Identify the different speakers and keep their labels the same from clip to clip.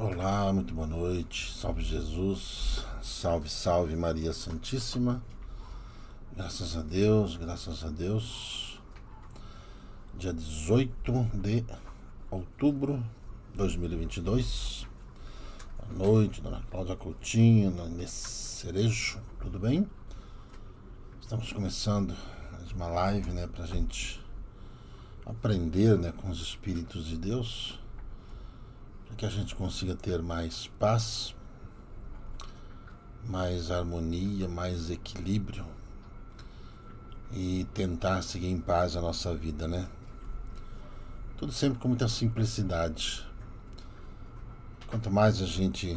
Speaker 1: Olá, muito boa noite. Salve Jesus. Salve, salve Maria Santíssima. Graças a Deus, graças a Deus. Dia 18 de outubro de 2022. Boa noite, dona Cláudia Coutinho, dona Inês Cerejo, tudo bem? Estamos começando mais uma live, pra gente aprender, com os Espíritos de Deus, para que a gente consiga ter mais paz, mais harmonia, mais equilíbrio e tentar seguir em paz a nossa vida, Tudo sempre com muita simplicidade. Quanto mais a gente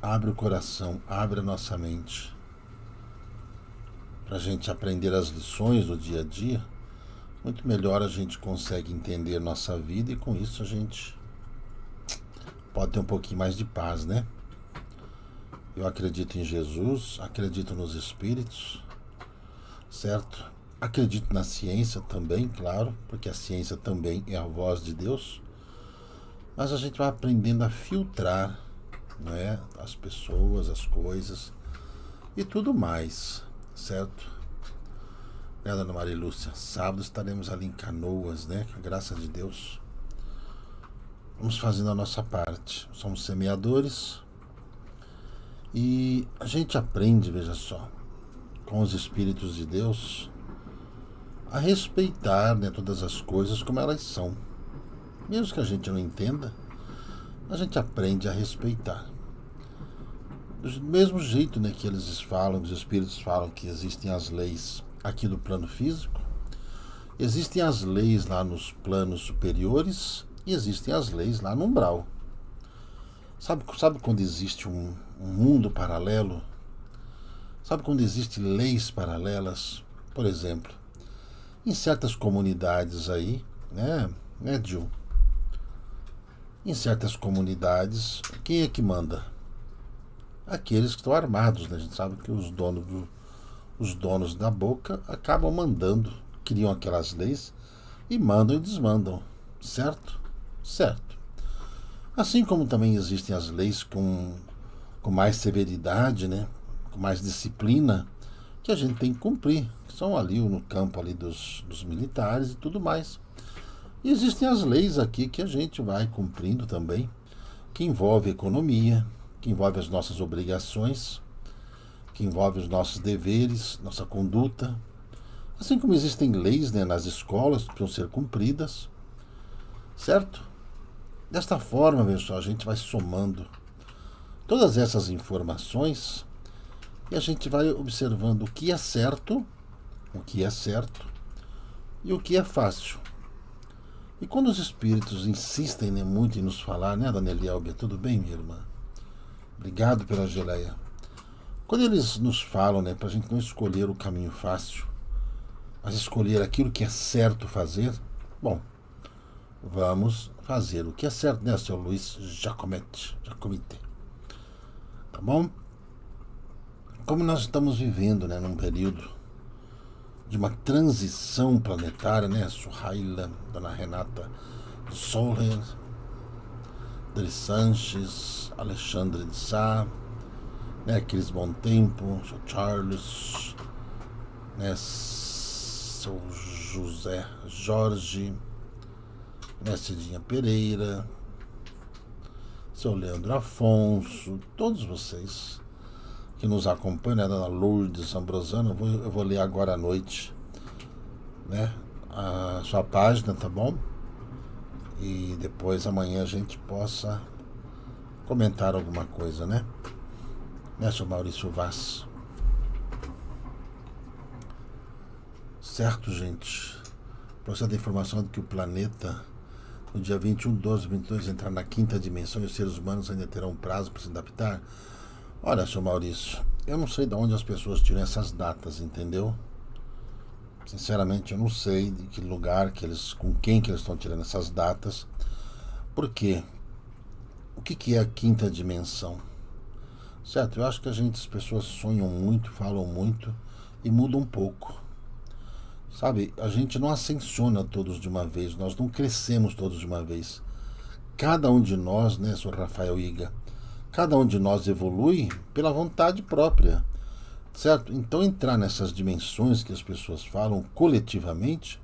Speaker 1: abre o coração, abre a nossa mente para a gente aprender as lições do dia a dia, muito melhor a gente consegue entender nossa vida e com isso a gente pode ter um pouquinho mais de paz, Eu acredito em Jesus, acredito nos Espíritos, certo? Acredito na ciência também, claro, porque a ciência também é a voz de Deus. Mas a gente vai aprendendo a filtrar, as pessoas, as coisas e tudo mais, certo? Dona Maria Lúcia, sábado estaremos ali em Canoas, com a graça de Deus. Vamos fazendo a nossa parte. Somos semeadores e a gente aprende, veja só, com os Espíritos de Deus, a respeitar, todas as coisas como elas são. Mesmo que a gente não entenda, a gente aprende a respeitar. Do mesmo jeito, que eles falam, os Espíritos falam que existem as leis aqui do plano físico, existem as leis lá nos planos superiores e existem as leis lá no umbral. Sabe quando existe um mundo paralelo? Sabe quando existem leis paralelas? Por exemplo, em certas comunidades aí, Gil? Em certas comunidades, quem é que manda? Aqueles que estão armados, A gente sabe que os donos da boca acabam mandando, criam aquelas leis e mandam e desmandam, certo? Certo. Assim como também existem as leis com mais severidade, com mais disciplina, que a gente tem que cumprir, que são ali no campo ali dos militares e tudo mais. E existem as leis aqui que a gente vai cumprindo também, que envolve a economia, que envolve as nossas obrigações, que envolve os nossos deveres, nossa conduta. Assim como existem leis nas escolas que precisam ser cumpridas, certo? Desta forma, pessoal, a gente vai somando todas essas informações e a gente vai observando o que é certo e o que é fácil. E quando os Espíritos insistem muito em nos falar, Dona Elielbia, tudo bem, minha irmã? Obrigado pela geleia. Quando eles nos falam, para a gente não escolher o caminho fácil, mas escolher aquilo que é certo fazer, bom, vamos fazer o que é certo, Sr. Luiz Jacomete? Tá bom? Como nós estamos vivendo, num período de uma transição planetária, Suhaila, Dona Renata Soler, Dri Sanches, Alexandre de Sá, Cris Bom Tempo, Sr. Charles, Seu José Jorge, Cidinha Pereira, Seu Leandro Afonso, todos vocês que nos acompanham, Dona Lourdes Ambrosano, eu vou ler agora à noite, a sua página, tá bom? E depois amanhã a gente possa comentar alguma coisa, Seu Maurício Vaz. Certo, gente? Procede a informação de que o planeta, no dia 21/12/22, entrar na quinta dimensão e os seres humanos ainda terão um prazo para se adaptar. Olha, Sr. Maurício, eu não sei de onde as pessoas tiram essas datas, entendeu? Sinceramente, eu não sei de que lugar, com quem que eles estão tirando essas datas. Por quê? O que é a quinta dimensão? Certo, eu acho que as pessoas sonham muito, falam muito e mudam um pouco. Sabe, a gente não ascensiona todos de uma vez, nós não crescemos todos de uma vez. cada um de nós, né, Sr. Rafael Iga, cada um de nós evolui pela vontade própria, certo? Então entrar nessas dimensões que as pessoas falam coletivamente,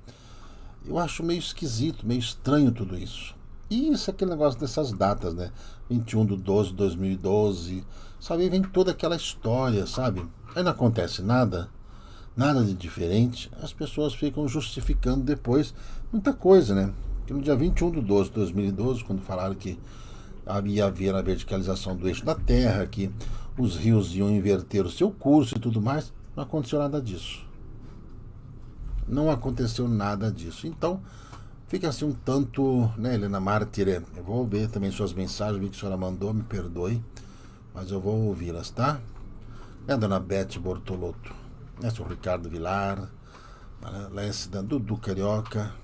Speaker 1: eu acho meio esquisito, meio estranho tudo isso. E isso é aquele negócio dessas datas, né? 21/12/2012, sabe? Aí vem toda aquela história, sabe? Aí não acontece nada, nada de diferente, as pessoas ficam justificando depois muita coisa, né? Que no dia 21/12/2012, quando falaram que ia haver a verticalização do eixo da Terra, que os rios iam inverter o seu curso e tudo mais, não aconteceu nada disso. Não aconteceu nada disso. Então, fica assim um tanto, né, Helena Mártire? Eu vou ver também suas mensagens, vi que a senhora mandou, me perdoe, mas eu vou ouvi-las, tá? É a dona Beth Bortolotto, né, seu Ricardo Vilar, Lance da Dudu Carioca,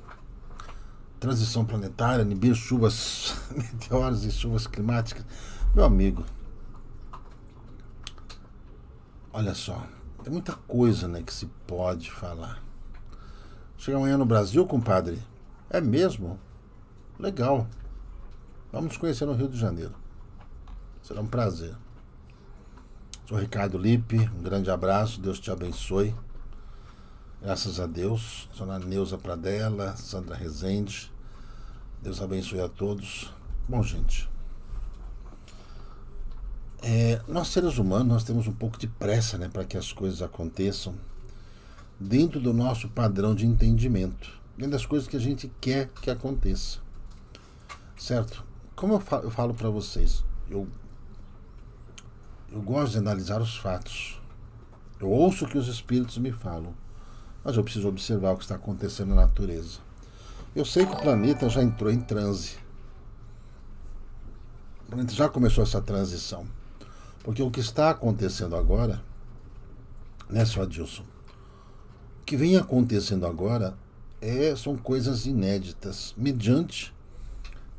Speaker 1: transição planetária, Nibiru, chuvas, meteoros e chuvas climáticas. Meu amigo, olha só, tem muita coisa, né, que se pode falar. Chega amanhã no Brasil, compadre? É mesmo? Legal. Vamos nos conhecer no Rio de Janeiro. Será um prazer. Sou Ricardo Lippe, um grande abraço, Deus te abençoe. Graças a Deus. Sou a Neuza Pradella, Sandra Rezende. Deus abençoe a todos. Bom, gente, nós seres humanos, nós temos um pouco de pressa, né, para que as coisas aconteçam dentro do nosso padrão de entendimento, dentro das coisas que a gente quer que aconteça, certo? Como eu falo para vocês, eu gosto de analisar os fatos, eu ouço o que os espíritos me falam, mas eu preciso observar o que está acontecendo na natureza. Eu sei que o planeta já entrou em transe, o planeta já começou essa transição, porque o que está acontecendo agora, né, Sr. Adilson? O que vem acontecendo agora são coisas inéditas, mediante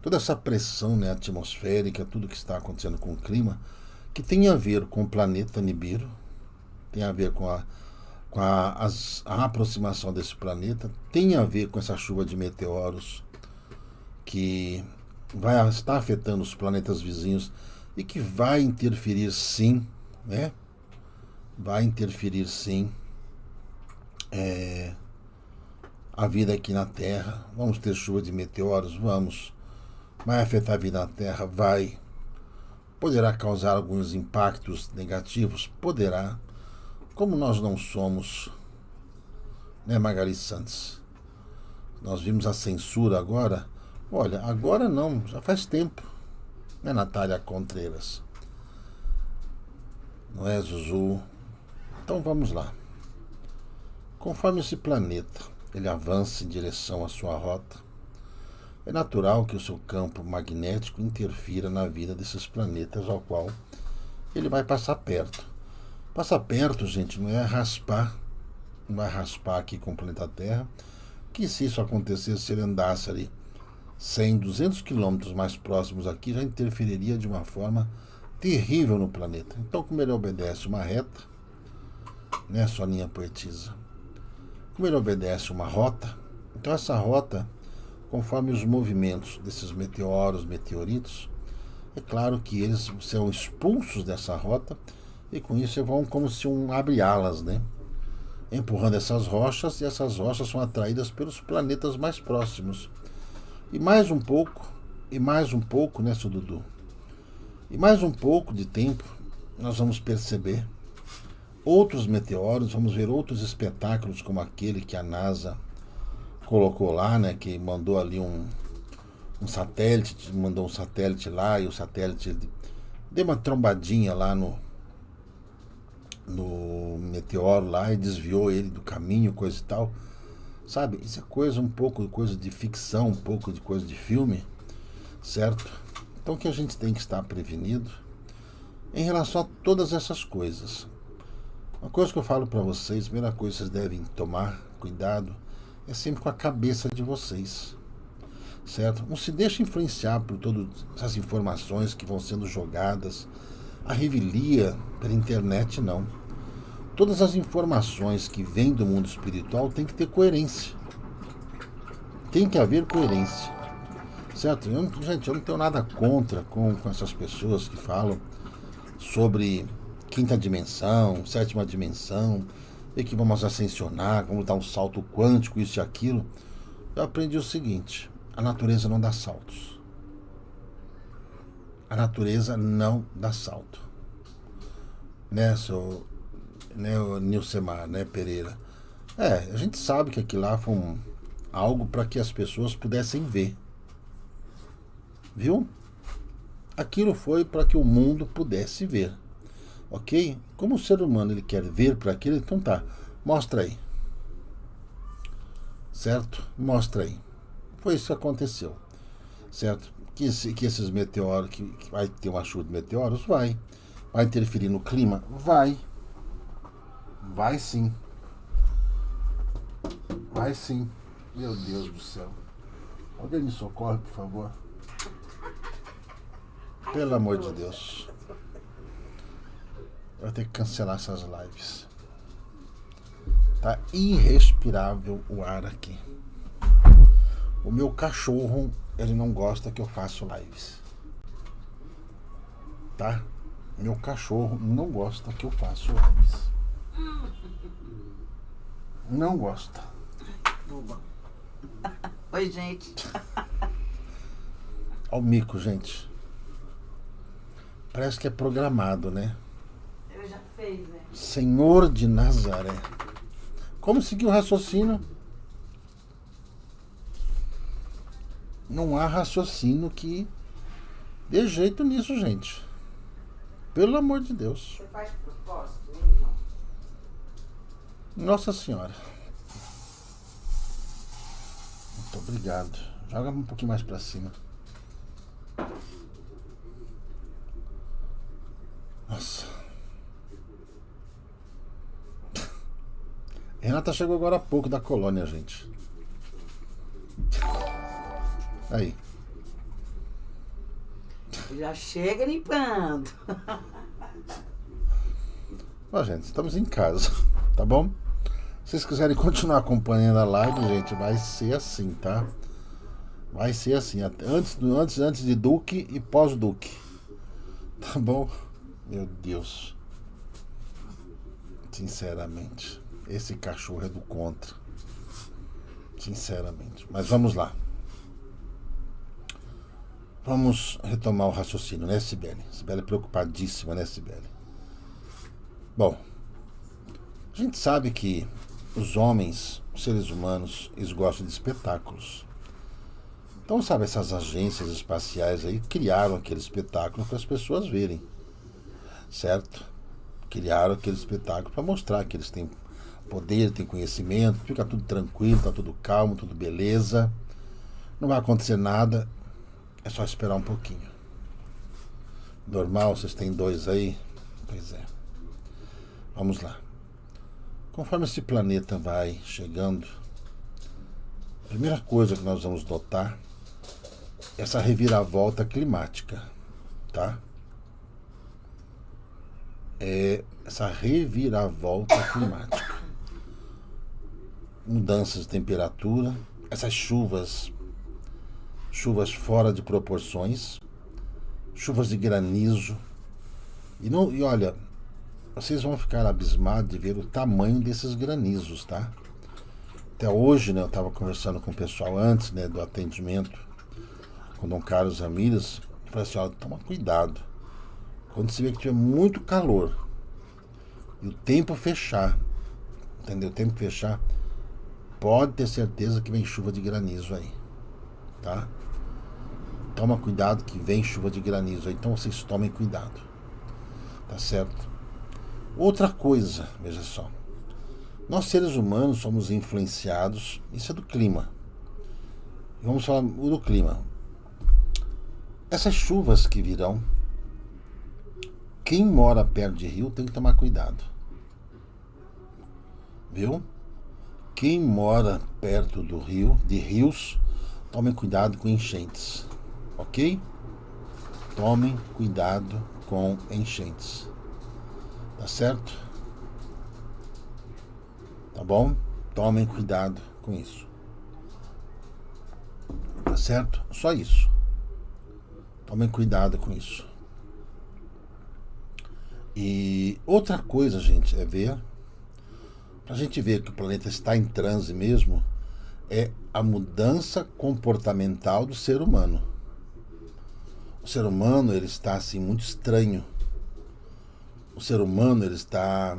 Speaker 1: toda essa pressão, né, atmosférica, tudo que está acontecendo com o clima, que tem a ver com o planeta Nibiru, tem a ver com a aproximação desse planeta, tem a ver com essa chuva de meteoros que vai estar afetando os planetas vizinhos e que vai interferir sim, né? Vai interferir sim a vida aqui na Terra. Vamos ter chuva de meteoros? Vamos. Vai afetar a vida na Terra? Vai. Poderá causar alguns impactos negativos? Poderá. Como nós não somos, né, Magali Santos? Nós vimos a censura agora. Olha, agora não, já faz tempo. Né, Natália Contreiras? Não é, Zuzu? Então vamos lá. Conforme esse planeta ele avança em direção à sua rota, é natural que o seu campo magnético interfira na vida desses planetas ao qual ele vai passar perto. Passar perto, gente, não é raspar, não vai raspar aqui com o planeta Terra, que se isso acontecesse, se ele andasse ali 100, 200 quilômetros mais próximos aqui, já interferiria de uma forma terrível no planeta. Então, como ele obedece uma reta, né, Soninha Poetisa? Como ele obedece uma rota, então essa rota, conforme os movimentos desses meteoros, meteoritos, é claro que eles são expulsos dessa rota e com isso vão como se abre alas, né? Empurrando essas rochas, e essas rochas são atraídas pelos planetas mais próximos. E mais um pouco, né, seu Dudu? E mais um pouco de tempo, nós vamos perceber outros meteoros, vamos ver outros espetáculos como aquele que a NASA colocou lá, né, que mandou ali um satélite, mandou um satélite lá, e o satélite deu uma trombadinha lá no meteoro lá e desviou ele do caminho, coisa e tal. Sabe, isso é um pouco de coisa de ficção, um pouco de coisa de filme, certo? Então que a gente tem que estar prevenido em relação a todas essas coisas. Uma coisa que eu falo para vocês, a primeira coisa que vocês devem tomar cuidado é sempre com a cabeça de vocês, certo? Não se deixe influenciar por todas essas informações que vão sendo jogadas, a revelia pela internet, não. Todas as informações que vêm do mundo espiritual tem que ter coerência. Tem que haver coerência. Certo? Gente, eu não tenho nada contra com essas pessoas que falam sobre quinta dimensão, sétima dimensão, e que vamos ascensionar, vamos dar um salto quântico, isso e aquilo. Eu aprendi o seguinte: a natureza não dá saltos. A natureza não dá salto. Né, o Nilcemar, né, Pereira? A gente sabe que aquilo lá foi algo para que as pessoas pudessem ver. Viu? Aquilo foi para que o mundo pudesse ver. Ok? Como o ser humano ele quer ver para aquilo, então tá. Mostra aí. Certo? Mostra aí. Foi isso que aconteceu. Certo? Que esses meteoros, que vai ter uma chuva de meteoros, vai. Vai interferir no clima? Vai. Vai sim. Vai sim. Meu Deus do céu. Alguém me socorre, por favor. Pelo amor de Deus. Eu vou ter que cancelar essas lives. Tá irrespirável o ar aqui. O meu cachorro, ele não gosta que eu faça lives. Tá? Meu cachorro não gosta que eu faça lives. Não gosta.
Speaker 2: Oi, gente.
Speaker 1: Ó o mico, gente. Parece que é programado, né?
Speaker 2: Eu já fez, né?
Speaker 1: Senhor de Nazaré. Como seguir o raciocínio? Não há raciocínio que dê jeito nisso, gente. Pelo amor de Deus.
Speaker 2: Você faz propósito, hein, irmão?
Speaker 1: Nossa Senhora. Muito obrigado. Joga um pouquinho mais pra cima. Nossa. Renata chegou agora há pouco da colônia, gente. Aí.
Speaker 2: Já chega limpando.
Speaker 1: Ó, gente, estamos em casa, tá bom? Se vocês quiserem continuar acompanhando a live, gente, vai ser assim, tá? Vai ser assim, antes de Duque e pós-Duque. Tá bom? Meu Deus. Sinceramente, esse cachorro é do contra. Sinceramente. Mas vamos lá. Vamos retomar o raciocínio, né, Sibeli? Sibeli é preocupadíssima, né, Sibeli? Bom, a gente sabe que os homens, os seres humanos, eles gostam de espetáculos. Então, sabe, essas agências espaciais aí criaram aquele espetáculo para as pessoas verem, certo? Criaram aquele espetáculo para mostrar que eles têm poder, têm conhecimento, fica tudo tranquilo, tá tudo calmo, tudo beleza, não vai acontecer nada, é só esperar um pouquinho. Normal, vocês têm 2 aí? Pois é. Vamos lá. Conforme esse planeta vai chegando, a primeira coisa que nós vamos notar é essa reviravolta climática, tá? É essa reviravolta climática. Mudanças de temperatura, essas chuvas fora de proporções, chuvas de granizo. E olha, vocês vão ficar abismados de ver o tamanho desses granizos, tá? Até hoje, né, eu estava conversando com o pessoal antes, né, do atendimento, com o Dom Carlos Ramírez, e falei assim, ó, toma cuidado. Quando você vê que tiver muito calor e o tempo fechar, entendeu? O tempo fechar, pode ter certeza que vem chuva de granizo aí, tá? Toma cuidado que vem chuva de granizo aí, então vocês tomem cuidado, tá certo? Outra coisa, veja só, nós seres humanos somos influenciados, isso é do clima. Vamos falar do clima. Essas chuvas que virão, quem mora perto de rio tem que tomar cuidado. Viu? Quem mora perto do rio, de rios, tomem cuidado com enchentes. Ok? Tomem cuidado com enchentes. Tá certo? Tá bom? Tomem cuidado com isso. Tá certo? Só isso. Tomem cuidado com isso. E outra coisa, gente, é ver, pra gente ver que o planeta está em transe mesmo, é a mudança comportamental do ser humano. O ser humano, ele está assim muito estranho. O ser humano, ele está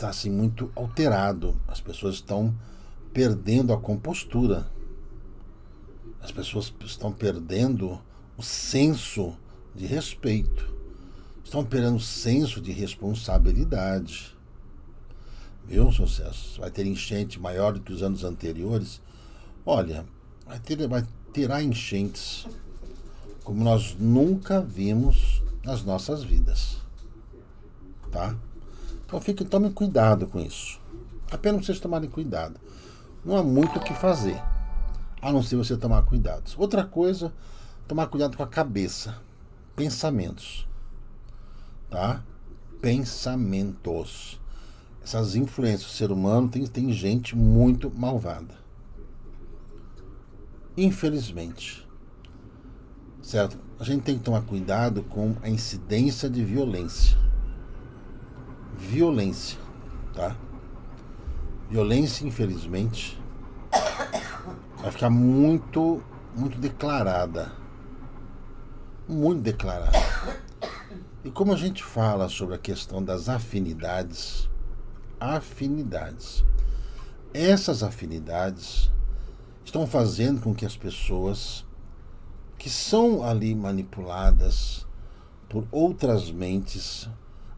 Speaker 1: assim muito alterado. As pessoas estão perdendo a compostura. As pessoas estão perdendo o senso de respeito. Estão perdendo o senso de responsabilidade. Viu, sucesso? Vai ter enchente maior do que os anos anteriores. Olha, terá enchentes como nós nunca vimos nas nossas vidas. Tá? Então tomem cuidado com isso. Apenas vocês tomarem cuidado. Não há muito o que fazer, a não ser você tomar cuidado. Outra coisa, tomar cuidado com a cabeça. Pensamentos. Tá? Pensamentos. Essas influências do ser humano, tem gente muito malvada. Infelizmente. Certo? A gente tem que tomar cuidado com a incidência de violência. Violência. Tá? Violência, infelizmente, vai ficar muito declarada. Muito declarada. E como a gente fala sobre a questão das afinidades, essas afinidades estão fazendo com que as pessoas que são ali manipuladas por outras mentes,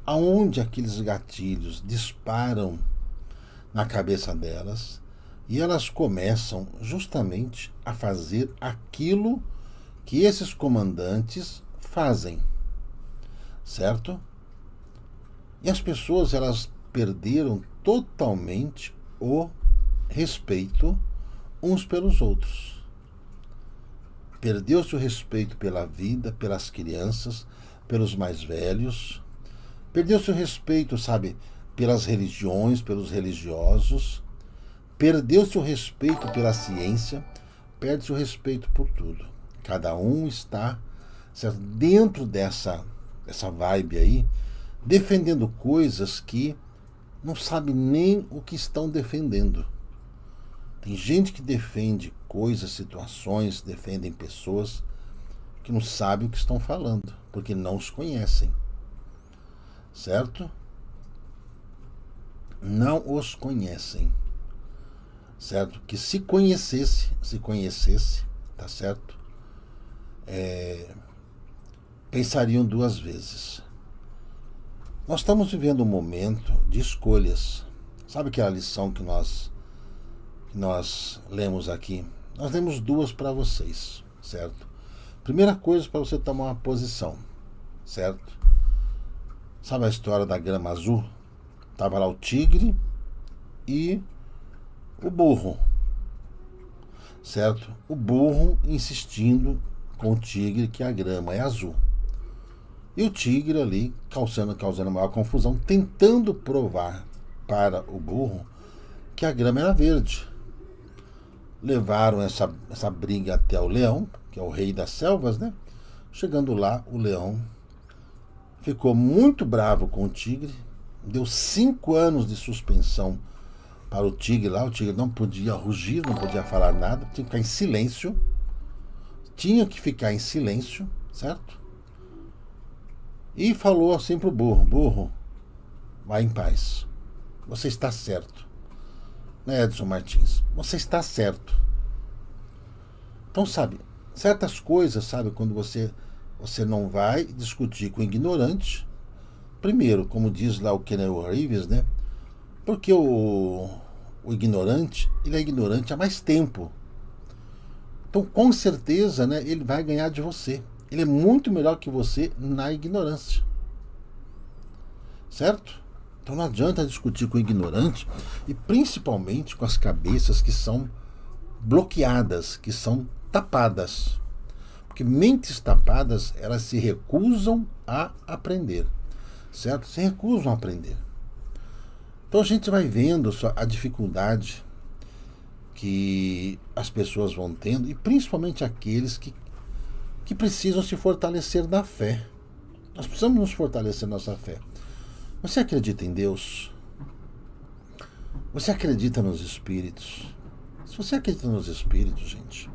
Speaker 1: aonde aqueles gatilhos disparam na cabeça delas, e elas começam justamente a fazer aquilo que esses comandantes fazem, certo? E as pessoas, elas perderam totalmente o respeito uns pelos outros. Perdeu-se o respeito pela vida, pelas crianças, pelos mais velhos. Perdeu-se o respeito, sabe, pelas religiões, pelos religiosos. Perdeu-se o respeito pela ciência. Perde-se o respeito por tudo. Cada um está, certo, dentro dessa vibe aí, defendendo coisas que não sabe nem o que estão defendendo. Tem gente que defende coisas, situações, defendem pessoas que não sabem o que estão falando, porque não os conhecem. Certo? Não os conhecem. Certo? Que se conhecesse, tá certo? Pensariam duas vezes. Nós estamos vivendo um momento de escolhas. Sabe aquela lição que nós lemos aqui? Nós lemos duas para vocês, certo? Primeira coisa, para você tomar uma posição, certo? Sabe a história da grama azul? Tava lá o tigre e o burro, certo? O burro insistindo com o tigre que a grama é azul. E o tigre ali causando maior confusão, tentando provar para o burro que a grama era verde. Levaram essa briga até o leão, que é o rei das selvas, né? Chegando lá, o leão ficou muito bravo com o tigre, deu 5 anos de suspensão para o tigre lá. O tigre não podia rugir, não podia falar nada, tinha que ficar em silêncio, certo? E falou assim pro burro: burro, vai em paz, você está certo, né, Edson Martins? Você está certo. Então, sabe, certas coisas, sabe, quando você não vai discutir com o ignorante, primeiro, como diz lá o Keanu Reeves, né? Porque o ignorante, ele é ignorante há mais tempo. Então, com certeza, né, ele vai ganhar de você. Ele é muito melhor que você na ignorância. Certo? Então não adianta discutir com o ignorante, e principalmente com as cabeças que são bloqueadas, que são tapadas. Porque mentes tapadas, elas se recusam a aprender. Certo? Se recusam a aprender. Então a gente vai vendo a dificuldade que as pessoas vão tendo, e principalmente aqueles que precisam se fortalecer na fé. Nós precisamos nos fortalecer na nossa fé. Você acredita em Deus? Você acredita nos Espíritos? Se você acredita nos Espíritos, gente,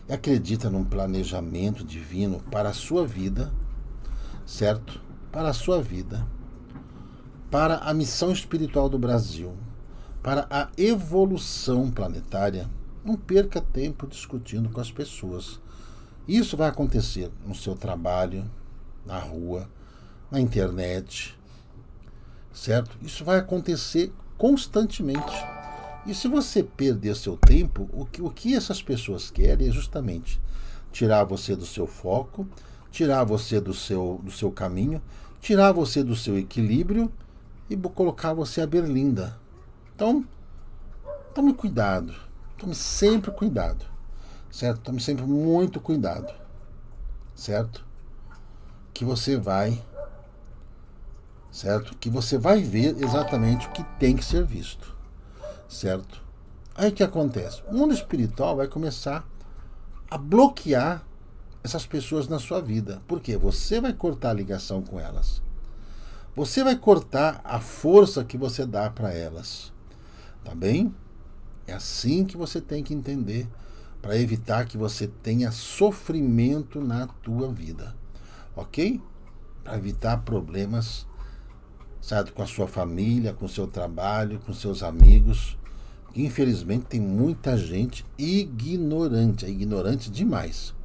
Speaker 1: e acredita num planejamento divino para a sua vida, certo? Para a sua vida, para a missão espiritual do Brasil, para a evolução planetária, não perca tempo discutindo com as pessoas. Isso vai acontecer no seu trabalho, na rua, na internet, certo? Isso vai acontecer constantemente. E se você perder seu tempo, o que essas pessoas querem é justamente tirar você do seu foco, tirar você do seu caminho, tirar você do seu equilíbrio e colocar você à berlinda. Então, tome cuidado. Tome sempre cuidado. Certo? Tome sempre muito cuidado. Certo? Que você vai... Certo? Que você vai ver exatamente o que tem que ser visto. Certo? Aí o que acontece? O mundo espiritual vai começar a bloquear essas pessoas na sua vida. Por quê? Você vai cortar a ligação com elas. Você vai cortar a força que você dá para elas. Tá bem? É assim que você tem que entender, para evitar que você tenha sofrimento na tua vida. Ok? Para evitar problemas, certo? Com a sua família, com o seu trabalho, com seus amigos. Infelizmente tem muita gente ignorante, é ignorante demais.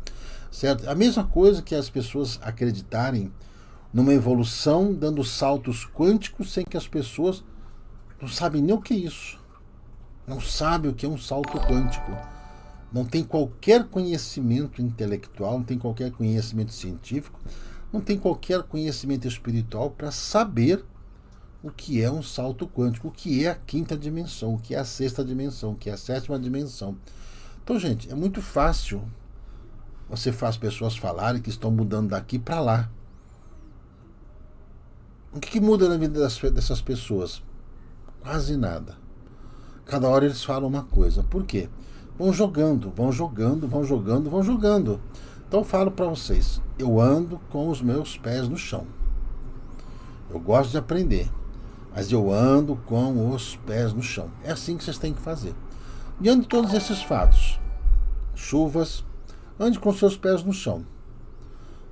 Speaker 1: Certo? A mesma coisa que as pessoas acreditarem numa evolução dando saltos quânticos sem que as pessoas não sabem nem o que é isso. Não sabem o que é um salto quântico. Não tem qualquer conhecimento intelectual, não tem qualquer conhecimento científico, não tem qualquer conhecimento espiritual para saber o que é um salto quântico, o que é a quinta dimensão, o que é a sexta dimensão, o que é a sétima dimensão. Então, gente, é muito fácil você faz pessoas falarem que estão mudando daqui para lá. O que muda na vida dessas pessoas? Quase nada. Cada hora eles falam uma coisa. Por quê? Vão jogando, vão jogando, vão jogando, vão jogando. Então eu falo para vocês, eu ando com os meus pés no chão. Eu gosto de aprender, mas eu ando com os pés no chão. É assim que vocês têm que fazer. Diante de todos esses fatos, chuvas, ande com seus pés no chão.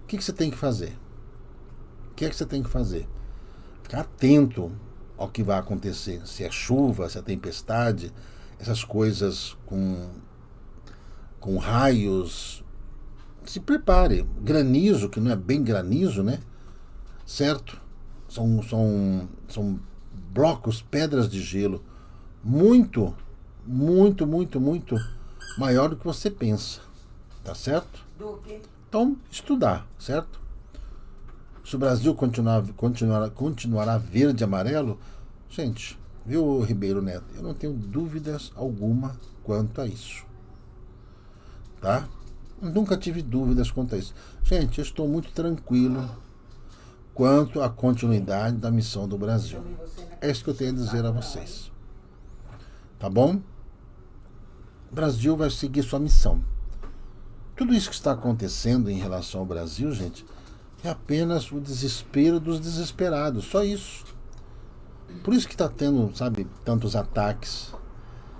Speaker 1: O que você tem que fazer? O que é que você tem que fazer? Ficar atento ao que vai acontecer. Se é chuva, se é tempestade, essas coisas com raios. Se prepare. Granizo, que não é bem granizo, né? Certo? São blocos, pedras de gelo muito maior do que você pensa. Tá certo?
Speaker 2: Do quê?
Speaker 1: Então, estudar, certo? Se o Brasil continuará verde e amarelo, gente, viu, Ribeiro Neto? Eu não tenho dúvidas alguma quanto a isso. Tá? Eu nunca tive dúvidas quanto a isso. Gente, eu estou muito tranquilo quanto à continuidade da missão do Brasil. É isso que eu tenho a dizer a vocês. Tá bom? O Brasil vai seguir sua missão. Tudo isso que está acontecendo em relação ao Brasil, gente, é apenas o desespero dos desesperados. Só isso. Por isso que está tendo, sabe, tantos ataques.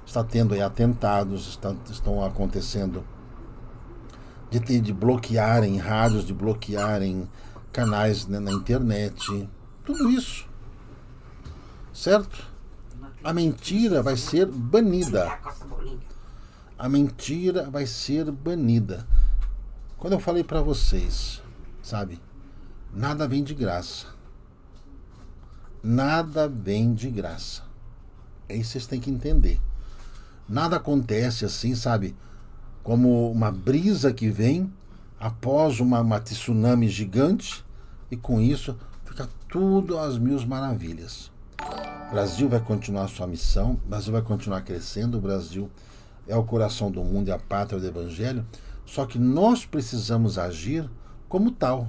Speaker 1: Está tendo aí atentados, estão acontecendo de bloquearem rádios, de bloquearem canais, né, na internet. Tudo isso. Certo? A mentira vai ser banida. A mentira vai ser banida. Quando eu falei para vocês, sabe, nada vem de graça. Nada vem de graça. É isso que vocês têm que entender. Nada acontece assim, sabe, como uma brisa que vem após uma tsunami gigante e com isso fica tudo às mil maravilhas. O Brasil vai continuar sua missão, o Brasil vai continuar crescendo, o Brasil é o coração do mundo e a pátria do Evangelho, só que nós precisamos agir como tal.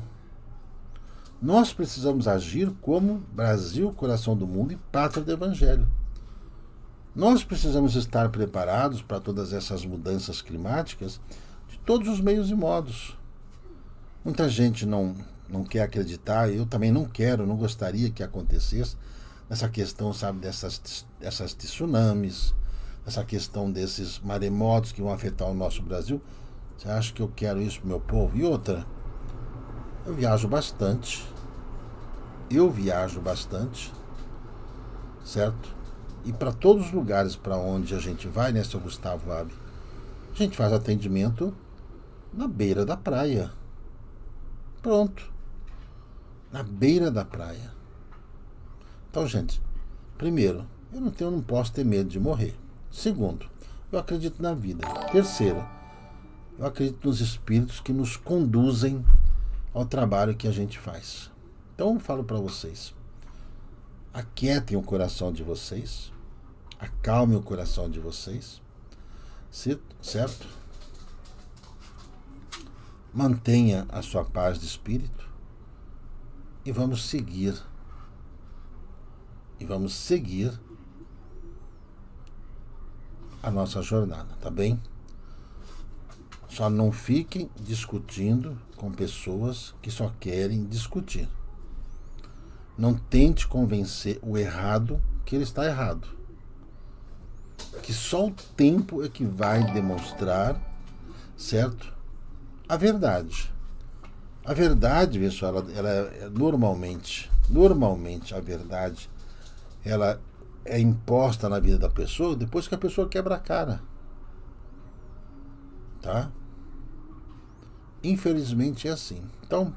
Speaker 1: Nós precisamos agir como Brasil, coração do mundo e pátria do Evangelho. Nós precisamos estar preparados para todas essas mudanças climáticas de todos os meios e modos. Muita gente não quer acreditar, eu também não quero, não gostaria que acontecesse nessa questão, sabe, dessas tsunamis, essa questão desses maremotos que vão afetar o nosso Brasil. Você acha que eu quero isso pro meu povo? E outra, eu viajo bastante, certo? E para todos os lugares para onde a gente vai, né, seu Gustavo Abe, a gente faz atendimento na beira da praia. Pronto. Na beira da praia. Então, gente, primeiro, eu não posso ter medo de morrer. Segundo, eu acredito na vida. Terceiro, eu acredito nos espíritos que nos conduzem ao trabalho que a gente faz. Então, eu falo para vocês, aquietem o coração de vocês, acalmem o coração de vocês, certo? Mantenha a sua paz de espírito e vamos seguir. A nossa jornada, tá bem? Só não fiquem discutindo com pessoas que só querem discutir. Não tente convencer o errado que ele está errado. Que só o tempo é que vai demonstrar, certo? A verdade. A verdade, pessoal, ela é normalmente a verdade, ela é imposta na vida da pessoa depois que a pessoa quebra a cara. Tá? Infelizmente é assim. Então,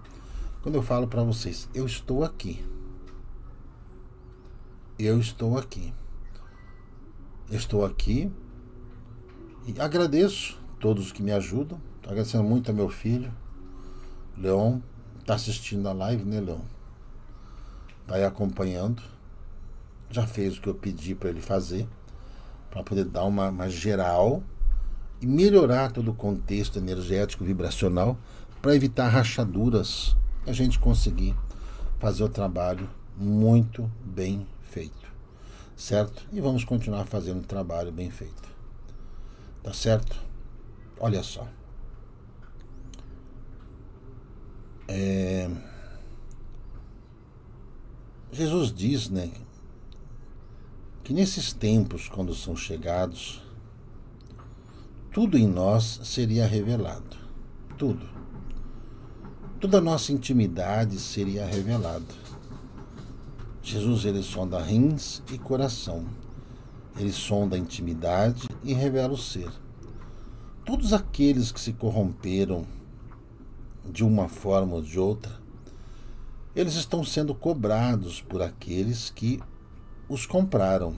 Speaker 1: quando eu falo para vocês, eu estou aqui. E agradeço todos que me ajudam. Estou agradecendo muito a meu filho, Leon. Está assistindo a live, né, Leon? Está aí acompanhando. Já fez o que eu pedi para ele fazer, para poder dar uma geral e melhorar todo o contexto energético vibracional para evitar rachaduras e a gente conseguir fazer o trabalho muito bem feito, certo? E vamos continuar fazendo um trabalho bem feito, tá certo? Olha só, Jesus diz, né, que nesses tempos, quando são chegados, tudo em nós seria revelado. Tudo. Toda a nossa intimidade seria revelada. Jesus, ele sonda rins e coração. Ele sonda a intimidade e revela o ser. Todos aqueles que se corromperam de uma forma ou de outra, eles estão sendo cobrados por aqueles que os compraram.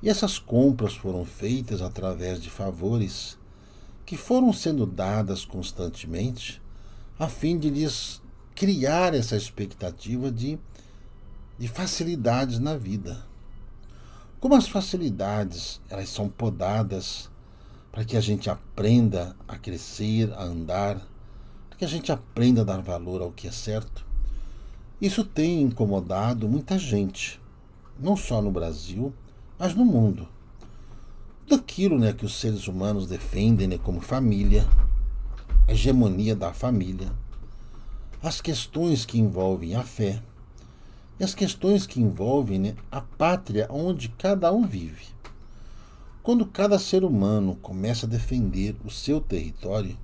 Speaker 1: E essas compras foram feitas através de favores que foram sendo dadas constantemente a fim de lhes criar essa expectativa de facilidades na vida. Como as facilidades, elas são podadas para que a gente aprenda a crescer, a andar, para que a gente aprenda a dar valor ao que é certo, isso tem incomodado muita gente, não só no Brasil, mas no mundo. Tudo aquilo, né, que os seres humanos defendem, né, como família, a hegemonia da família, as questões que envolvem a fé, e as questões que envolvem, né, a pátria onde cada um vive. Quando cada ser humano começa a defender o seu território,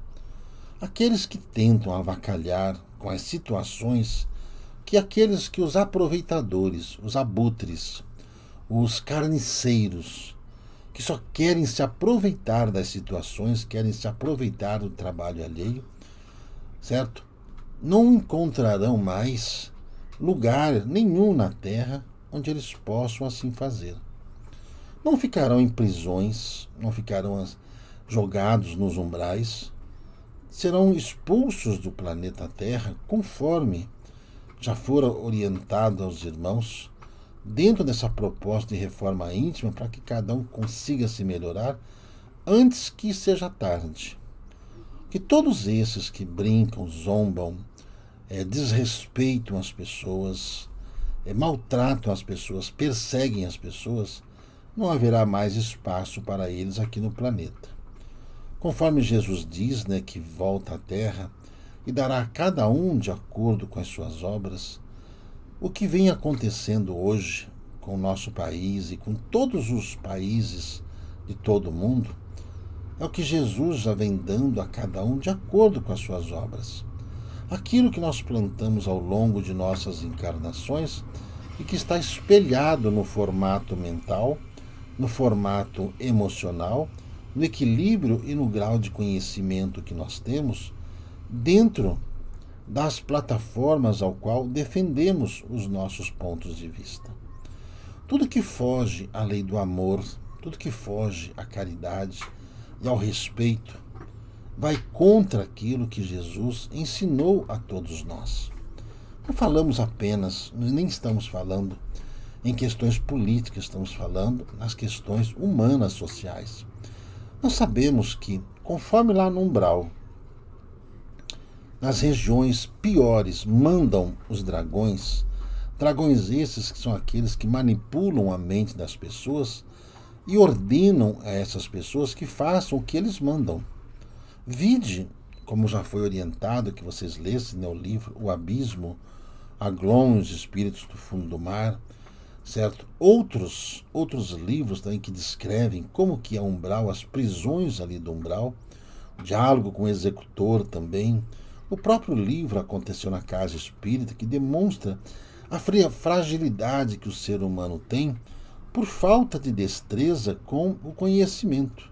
Speaker 1: aqueles que tentam avacalhar com as situações que aqueles que os aproveitadores, os abutres, os carniceiros, que só querem se aproveitar das situações, querem se aproveitar do trabalho alheio, certo? Não encontrarão mais lugar nenhum na terra onde eles possam assim fazer. Não ficarão em prisões, não ficarão jogados nos umbrais, serão expulsos do planeta Terra conforme já fora orientado aos irmãos, dentro dessa proposta de reforma íntima para que cada um consiga se melhorar antes que seja tarde. Que todos esses que brincam, zombam, desrespeitam as pessoas, maltratam as pessoas, perseguem as pessoas, não haverá mais espaço para eles aqui no planeta. Conforme Jesus diz, que volta à Terra e dará a cada um de acordo com as suas obras, o que vem acontecendo hoje com o nosso país e com todos os países de todo o mundo é o que Jesus já vem dando a cada um de acordo com as suas obras. Aquilo que nós plantamos ao longo de nossas encarnações e que está espelhado no formato mental, no formato emocional, no equilíbrio e no grau de conhecimento que nós temos dentro das plataformas ao qual defendemos os nossos pontos de vista. Tudo que foge à lei do amor, tudo que foge à caridade e ao respeito, vai contra aquilo que Jesus ensinou a todos nós. Não falamos apenas, nem estamos falando em questões políticas, estamos falando nas questões humanas, sociais. Nós sabemos que, conforme lá no umbral, nas regiões piores mandam os dragões esses que são aqueles que manipulam a mente das pessoas e ordenam a essas pessoas que façam o que eles mandam. Vide, como já foi orientado, que vocês lessem no livro O Abismo, Aglon e os Espíritos do Fundo do Mar, certo? Outros livros também que descrevem como que é o umbral, as prisões ali do umbral, diálogo com o executor também. O próprio livro Aconteceu na Casa Espírita, que demonstra a fragilidade que o ser humano tem por falta de destreza com o conhecimento.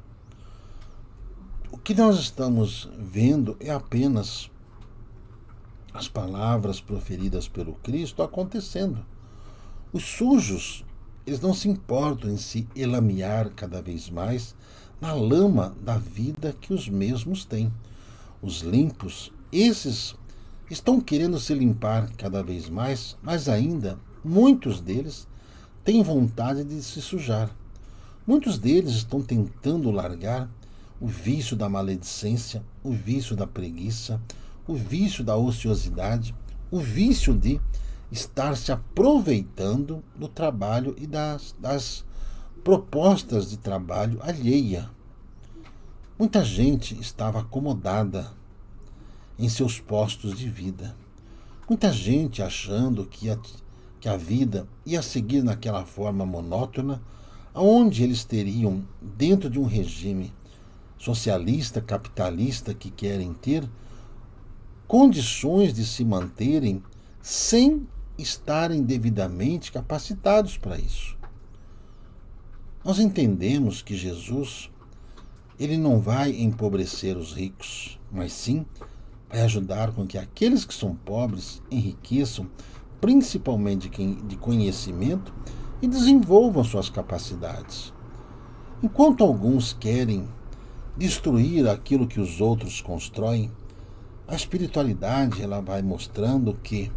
Speaker 1: O que nós estamos vendo é apenas as palavras proferidas pelo Cristo acontecendo. Os sujos, eles não se importam em se elamear cada vez mais na lama da vida que os mesmos têm. Os limpos, esses estão querendo se limpar cada vez mais, mas ainda muitos deles têm vontade de se sujar. Muitos deles estão tentando largar o vício da maledicência, o vício da preguiça, o vício da ociosidade, o vício de estar se aproveitando do trabalho e das propostas de trabalho alheia. Muita gente estava acomodada em seus postos de vida. Muita gente achando que a vida ia seguir naquela forma monótona, onde eles teriam, dentro de um regime socialista, capitalista que querem ter, condições de se manterem sem estarem devidamente capacitados para isso. Nós entendemos que Jesus, ele não vai empobrecer os ricos, mas sim vai ajudar com que aqueles que são pobres enriqueçam, principalmente de conhecimento, e desenvolvam suas capacidades. Enquanto alguns querem destruir aquilo que os outros constroem, a espiritualidade ela vai mostrando que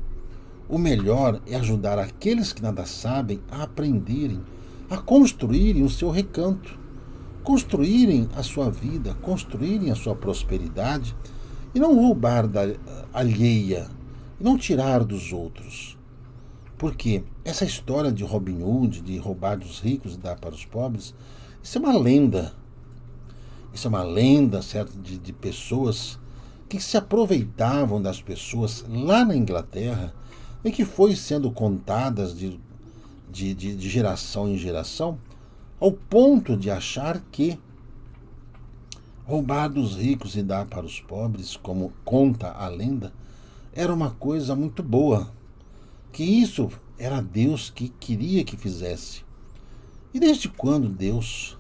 Speaker 1: o melhor é ajudar aqueles que nada sabem a aprenderem, a construírem o seu recanto, construírem a sua vida, construírem a sua prosperidade, e não roubar da alheia, e não tirar dos outros. Porque essa história de Robin Hood, de roubar dos ricos e dar para os pobres, isso é uma lenda. Isso é uma lenda, certo, de pessoas que se aproveitavam das pessoas lá na Inglaterra e que foi sendo contadas de geração em geração, ao ponto de achar que roubar dos ricos e dar para os pobres, como conta a lenda, era uma coisa muito boa, que isso era Deus que queria que fizesse. E desde quando Deus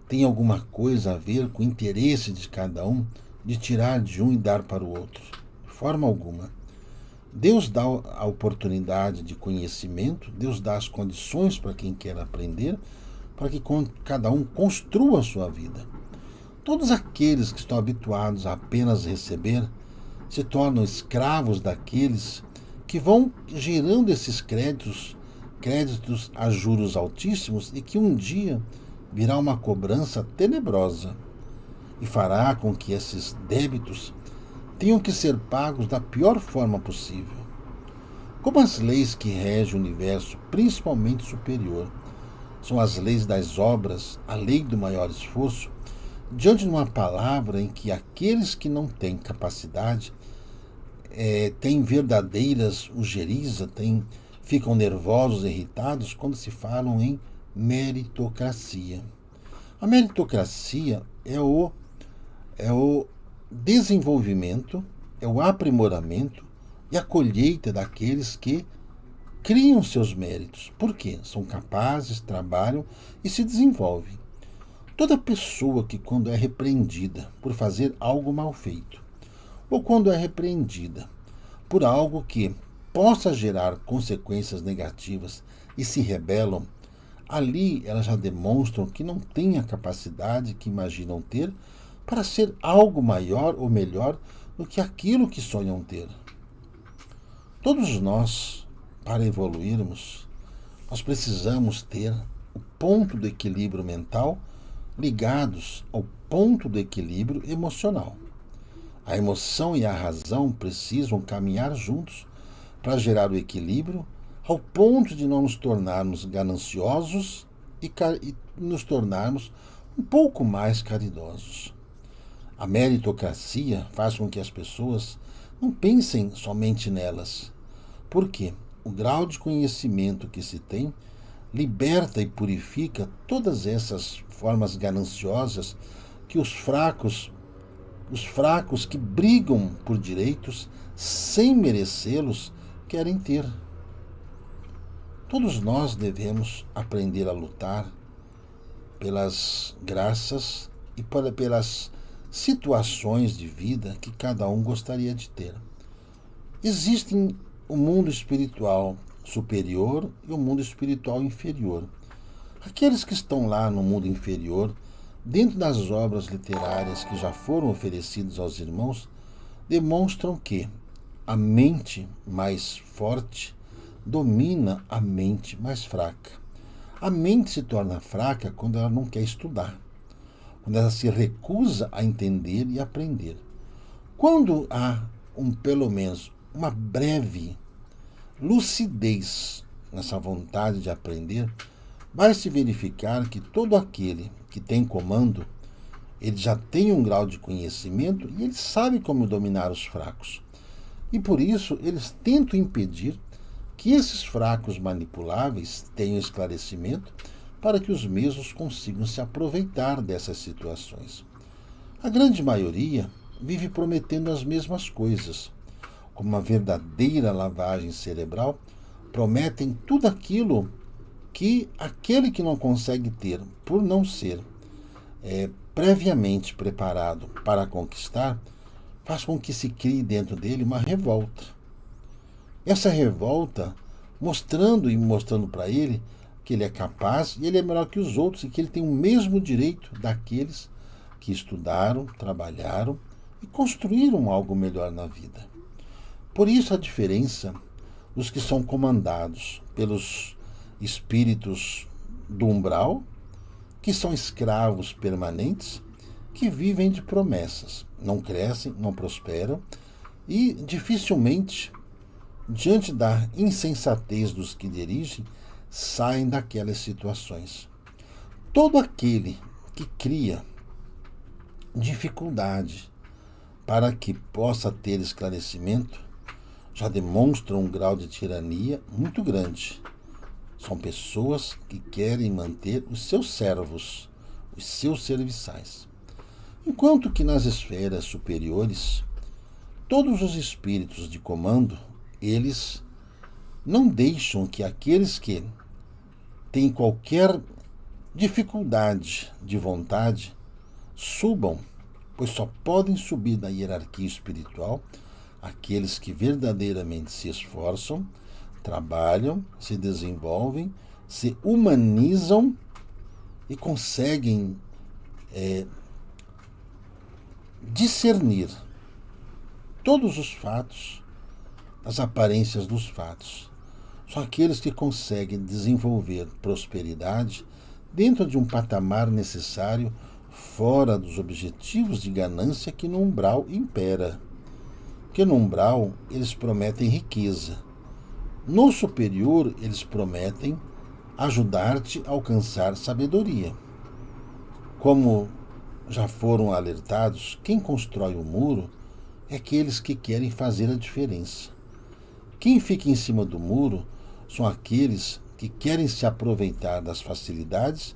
Speaker 1: tem alguma coisa a ver com o interesse de cada um, de tirar de um e dar para o outro? De forma alguma. Deus dá a oportunidade de conhecimento, Deus dá as condições para quem quer aprender, para que cada um construa a sua vida. Todos aqueles que estão habituados a apenas receber se tornam escravos daqueles que vão gerando esses créditos a juros altíssimos e que um dia virá uma cobrança tenebrosa e fará com que esses débitos tenham que ser pagos da pior forma possível. Como as leis que regem o universo, principalmente superior, são as leis das obras, a lei do maior esforço, diante de uma palavra em que aqueles que não têm capacidade têm verdadeiras ujeriza, ficam nervosos, irritados quando se falam em meritocracia. A meritocracia é o desenvolvimento, é o aprimoramento e a colheita daqueles que criam seus méritos. Por quê? São capazes, trabalham e se desenvolvem. Toda pessoa que, quando é repreendida por fazer algo mal feito, ou quando é repreendida por algo que possa gerar consequências negativas e se rebelam, ali elas já demonstram que não têm a capacidade que imaginam ter para ser algo maior ou melhor do que aquilo que sonham ter. Todos nós, para evoluirmos, nós precisamos ter o ponto do equilíbrio mental ligados ao ponto do equilíbrio emocional. A emoção e a razão precisam caminhar juntos para gerar o equilíbrio ao ponto de não nos tornarmos gananciosos e nos tornarmos um pouco mais caridosos. A meritocracia faz com que as pessoas não pensem somente nelas. Por quê? O grau de conhecimento que se tem liberta e purifica todas essas formas gananciosas que os fracos que brigam por direitos sem merecê-los querem ter. Todos nós devemos aprender a lutar pelas graças e pelas situações de vida que cada um gostaria de ter. Existem o mundo espiritual superior e o mundo espiritual inferior. Aqueles que estão lá no mundo inferior, dentro das obras literárias que já foram oferecidas aos irmãos, demonstram que a mente mais forte domina a mente mais fraca. A mente se torna fraca quando ela não quer estudar, quando ela se recusa a entender e aprender. Quando há pelo menos uma breve lucidez nessa vontade de aprender, vai se verificar que todo aquele que tem comando, ele já tem um grau de conhecimento e ele sabe como dominar os fracos. E por isso eles tentam impedir que esses fracos manipuláveis tenham esclarecimento para que os mesmos consigam se aproveitar dessas situações. A grande maioria vive prometendo as mesmas coisas. Como uma verdadeira lavagem cerebral, prometem tudo aquilo que aquele que não consegue ter, por não ser previamente preparado para conquistar, faz com que se crie dentro dele uma revolta. Essa revolta mostrando para ele que ele é capaz e ele é melhor que os outros e que ele tem o mesmo direito daqueles que estudaram, trabalharam e construíram algo melhor na vida. Por isso a diferença dos que são comandados pelos espíritos do umbral, que são escravos permanentes, que vivem de promessas, não crescem, não prosperam e dificilmente, diante da insensatez dos que dirigem, saem daquelas situações. Todo aquele que cria dificuldade para que possa ter esclarecimento já demonstra um grau de tirania muito grande. São pessoas que querem manter os seus servos, os seus serviçais. Enquanto que nas esferas superiores, todos os espíritos de comando, eles não deixam que aqueles que têm qualquer dificuldade de vontade subam, pois só podem subir na hierarquia espiritual aqueles que verdadeiramente se esforçam, trabalham, se desenvolvem, se humanizam e conseguem discernir todos os fatos, as aparências dos fatos. São aqueles que conseguem desenvolver prosperidade dentro de um patamar necessário, fora dos objetivos de ganância que no umbral impera. Porque no umbral eles prometem riqueza. No superior eles prometem ajudar-te a alcançar sabedoria. Como já foram alertados, quem constrói o muro é aqueles que querem fazer a diferença. Quem fica em cima do muro são aqueles que querem se aproveitar das facilidades,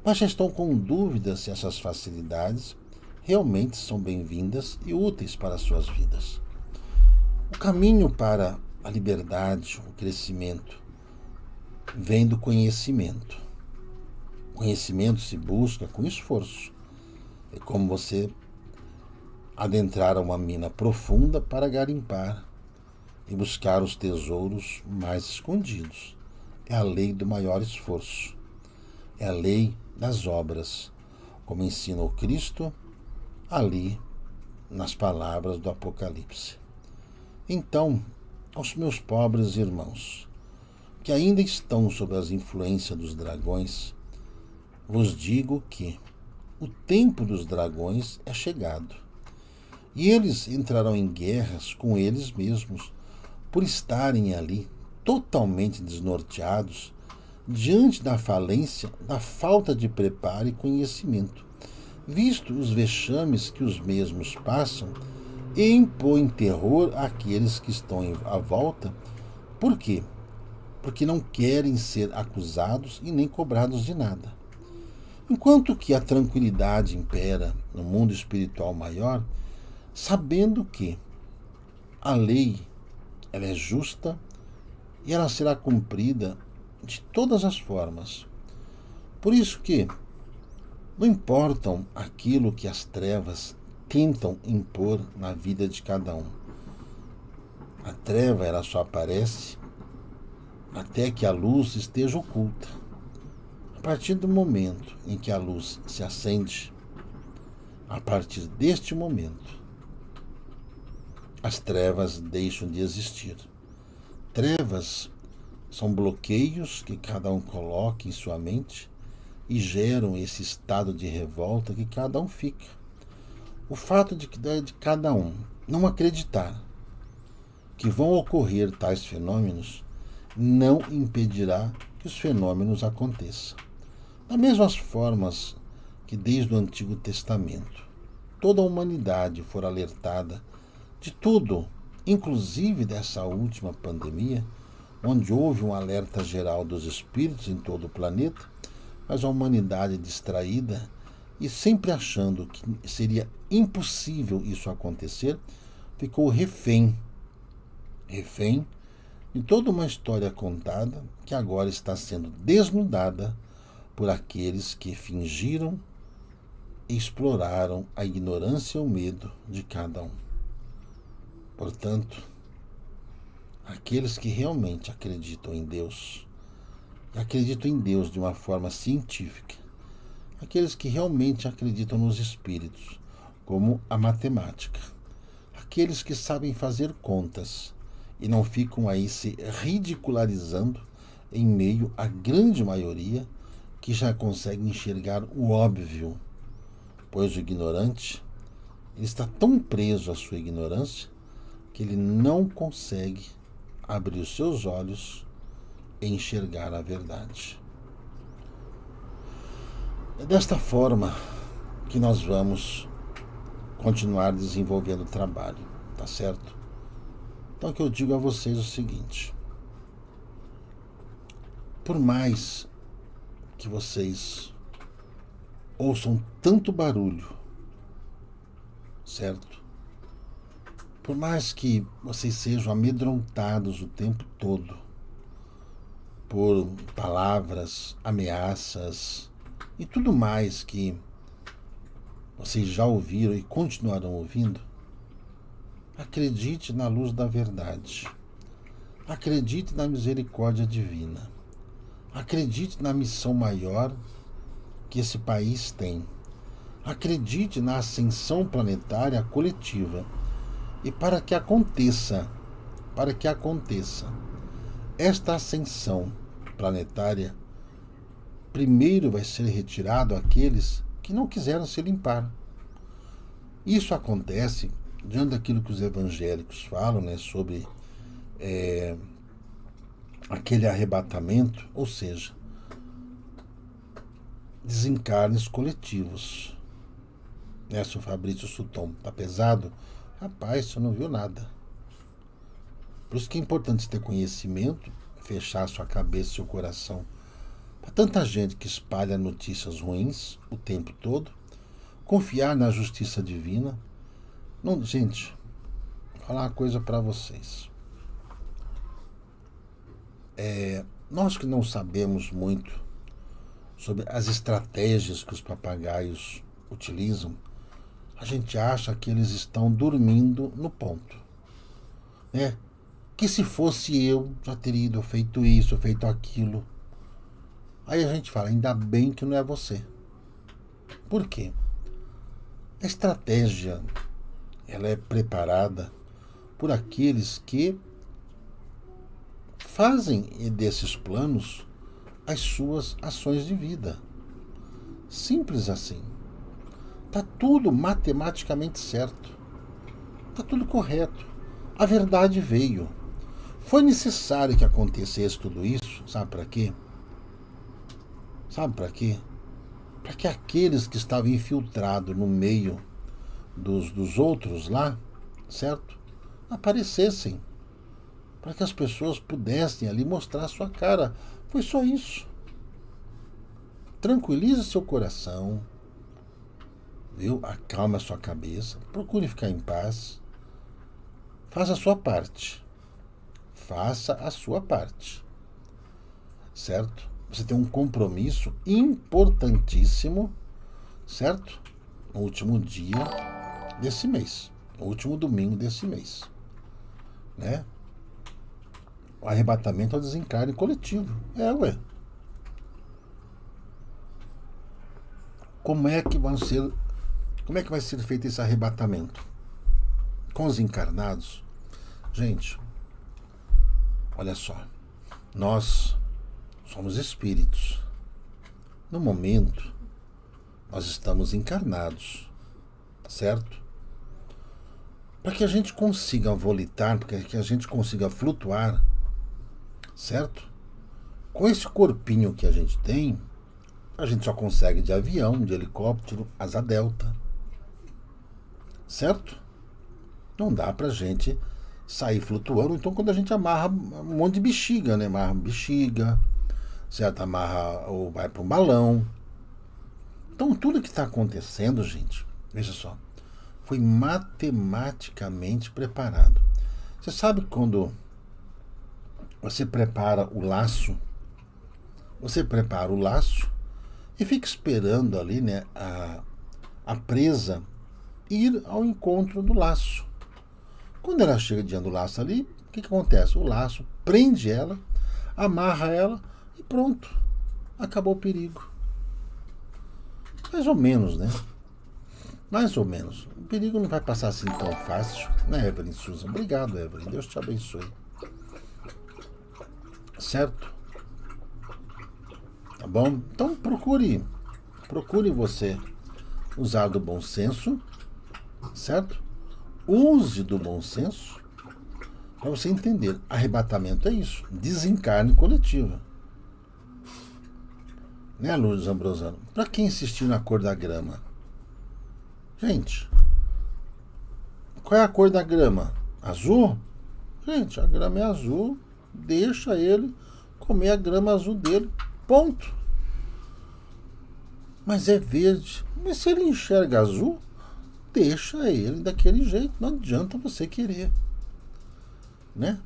Speaker 1: mas já estão com dúvidas se essas facilidades realmente são bem-vindas e úteis para as suas vidas. O caminho para a liberdade, o crescimento, vem do conhecimento. O conhecimento se busca com esforço. É como você adentrar uma mina profunda para garimpar e buscar os tesouros mais escondidos. É a lei do maior esforço. É a lei das obras, como ensina o Cristo ali nas palavras do Apocalipse. Então, aos meus pobres irmãos, que ainda estão sob as influências dos dragões, vos digo que o tempo dos dragões é chegado, e eles entrarão em guerras com eles mesmos, por estarem ali totalmente desnorteados diante da falência, da falta de preparo e conhecimento, visto os vexames que os mesmos passam, e impõem terror àqueles que estão à volta. Por quê? Porque não querem ser acusados e nem cobrados de nada. Enquanto que a tranquilidade impera no mundo espiritual maior, sabendo que a lei ela é justa e ela será cumprida de todas as formas. Por isso que não importam aquilo que as trevas tentam impor na vida de cada um. A treva ela só aparece até que a luz esteja oculta. A partir do momento em que a luz se acende, a partir deste momento, as trevas deixam de existir. Trevas são bloqueios que cada um coloca em sua mente e geram esse estado de revolta que cada um fica. O fato de cada um não acreditar que vão ocorrer tais fenômenos não impedirá que os fenômenos aconteçam. Das mesmas formas que desde o Antigo Testamento toda a humanidade for alertada de tudo, inclusive dessa última pandemia, onde houve um alerta geral dos espíritos em todo o planeta, mas a humanidade distraída e sempre achando que seria impossível isso acontecer, ficou refém de toda uma história contada que agora está sendo desnudada por aqueles que fingiram e exploraram a ignorância e o medo de cada um. Portanto, aqueles que realmente acreditam em Deus, e acreditam em Deus de uma forma científica, aqueles que realmente acreditam nos espíritos, como a matemática, aqueles que sabem fazer contas e não ficam aí se ridicularizando em meio à grande maioria que já consegue enxergar o óbvio, pois o ignorante ele está tão preso à sua ignorância que ele não consegue abrir os seus olhos e enxergar a verdade. É desta forma que nós vamos continuar desenvolvendo o trabalho, tá certo? Então, que eu digo a vocês o seguinte: por mais que vocês ouçam tanto barulho, certo? Por mais que vocês sejam amedrontados o tempo todo por palavras, ameaças e tudo mais que vocês já ouviram e continuarão ouvindo, acredite na luz da verdade. Acredite na misericórdia divina. Acredite na missão maior que esse país tem. Acredite na ascensão planetária coletiva. E para que aconteça esta ascensão planetária, primeiro vai ser retirado aqueles que não quiseram se limpar. Isso acontece diante daquilo que os evangélicos falam, né, sobre aquele arrebatamento, ou seja, desencarnes coletivos. Né, se o Fabrício Sutton tá pesado, rapaz, você não viu nada. Por isso que é importante ter conhecimento, fechar sua cabeça e seu coração para tanta gente que espalha notícias ruins o tempo todo, confiar na justiça divina. Não, gente, vou falar uma coisa para vocês. Nós que não sabemos muito sobre as estratégias que os papagaios utilizam, a gente acha que eles estão dormindo no ponto, né? Que se fosse eu, já teria ido feito isso, feito aquilo. Aí a gente fala, ainda bem que não é você. Por quê? A estratégia, ela é preparada por aqueles que fazem desses planos as suas ações de vida. Simples assim. Está tudo matematicamente certo. Está tudo correto. A verdade veio. Foi necessário que acontecesse tudo isso, sabe para quê? Sabe para quê? Para que aqueles que estavam infiltrados no meio dos outros lá, certo? Aparecessem. Para que as pessoas pudessem ali mostrar a sua cara. Foi só isso. Tranquilize seu coração, viu? Acalme a sua cabeça, procure ficar em paz. Faça a sua parte. Faça a sua parte. Certo? Você tem um compromisso importantíssimo, certo? No último dia desse mês. No último domingo desse mês. Né? O arrebatamento ao desencarne coletivo. Ué. Como é que vai ser feito esse arrebatamento? Com os encarnados? Gente, olha só. Nós somos espíritos. No momento, nós estamos encarnados. Certo? Para que a gente consiga volitar, para que a gente consiga flutuar, certo? Com esse corpinho que a gente tem, a gente só consegue de avião, de helicóptero, asa delta. Certo? Não dá pra gente sair flutuando. Então, quando a gente amarra um monte de bexiga, né? Amarra bexiga, certo? Amarra ou vai para um balão. Então, tudo que está acontecendo, gente, veja só, foi matematicamente preparado. Você sabe quando você prepara o laço? Você prepara o laço e fica esperando ali, né, a presa ir ao encontro do laço. Quando ela chega diante do laço ali, o que acontece? O laço prende ela, amarra ela e pronto. Acabou o perigo. Mais ou menos, né? Mais ou menos. O perigo não vai passar assim tão fácil, né, Evelyn Susan? Obrigado, Evelyn. Deus te abençoe. Certo? Tá bom? Então procure você usar do bom senso, certo? Use do bom senso para você entender. Arrebatamento é isso. Desencarne coletivo. Né, Lourdes Ambrosano? Para quem insistir na cor da grama? Gente, qual é a cor da grama? Azul? Gente, a grama é azul. Deixa ele comer a grama azul dele. Ponto. Mas é verde. Mas se ele enxerga azul, deixa ele daquele jeito. Não adianta você querer. Né?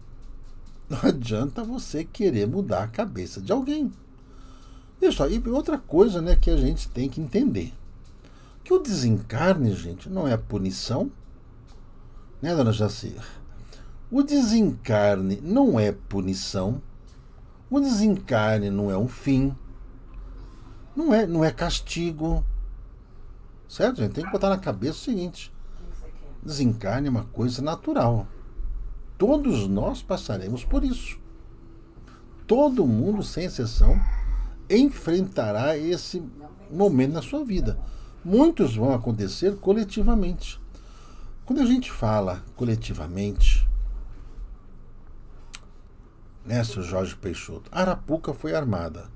Speaker 1: Não adianta você querer mudar a cabeça de alguém. Isso aí, outra coisa, né, que a gente tem que entender. Que o desencarne, gente, não é punição. Né, dona Jacir? O desencarne não é punição. O desencarne não é um fim. Não é castigo. Certo, gente? Tem que botar na cabeça o seguinte. Desencarne é uma coisa natural. Todos nós passaremos por isso. Todo mundo, sem exceção, enfrentará esse momento na sua vida. Muitos vão acontecer coletivamente. Quando a gente fala coletivamente, né, seu Jorge Peixoto, Arapuca foi armada,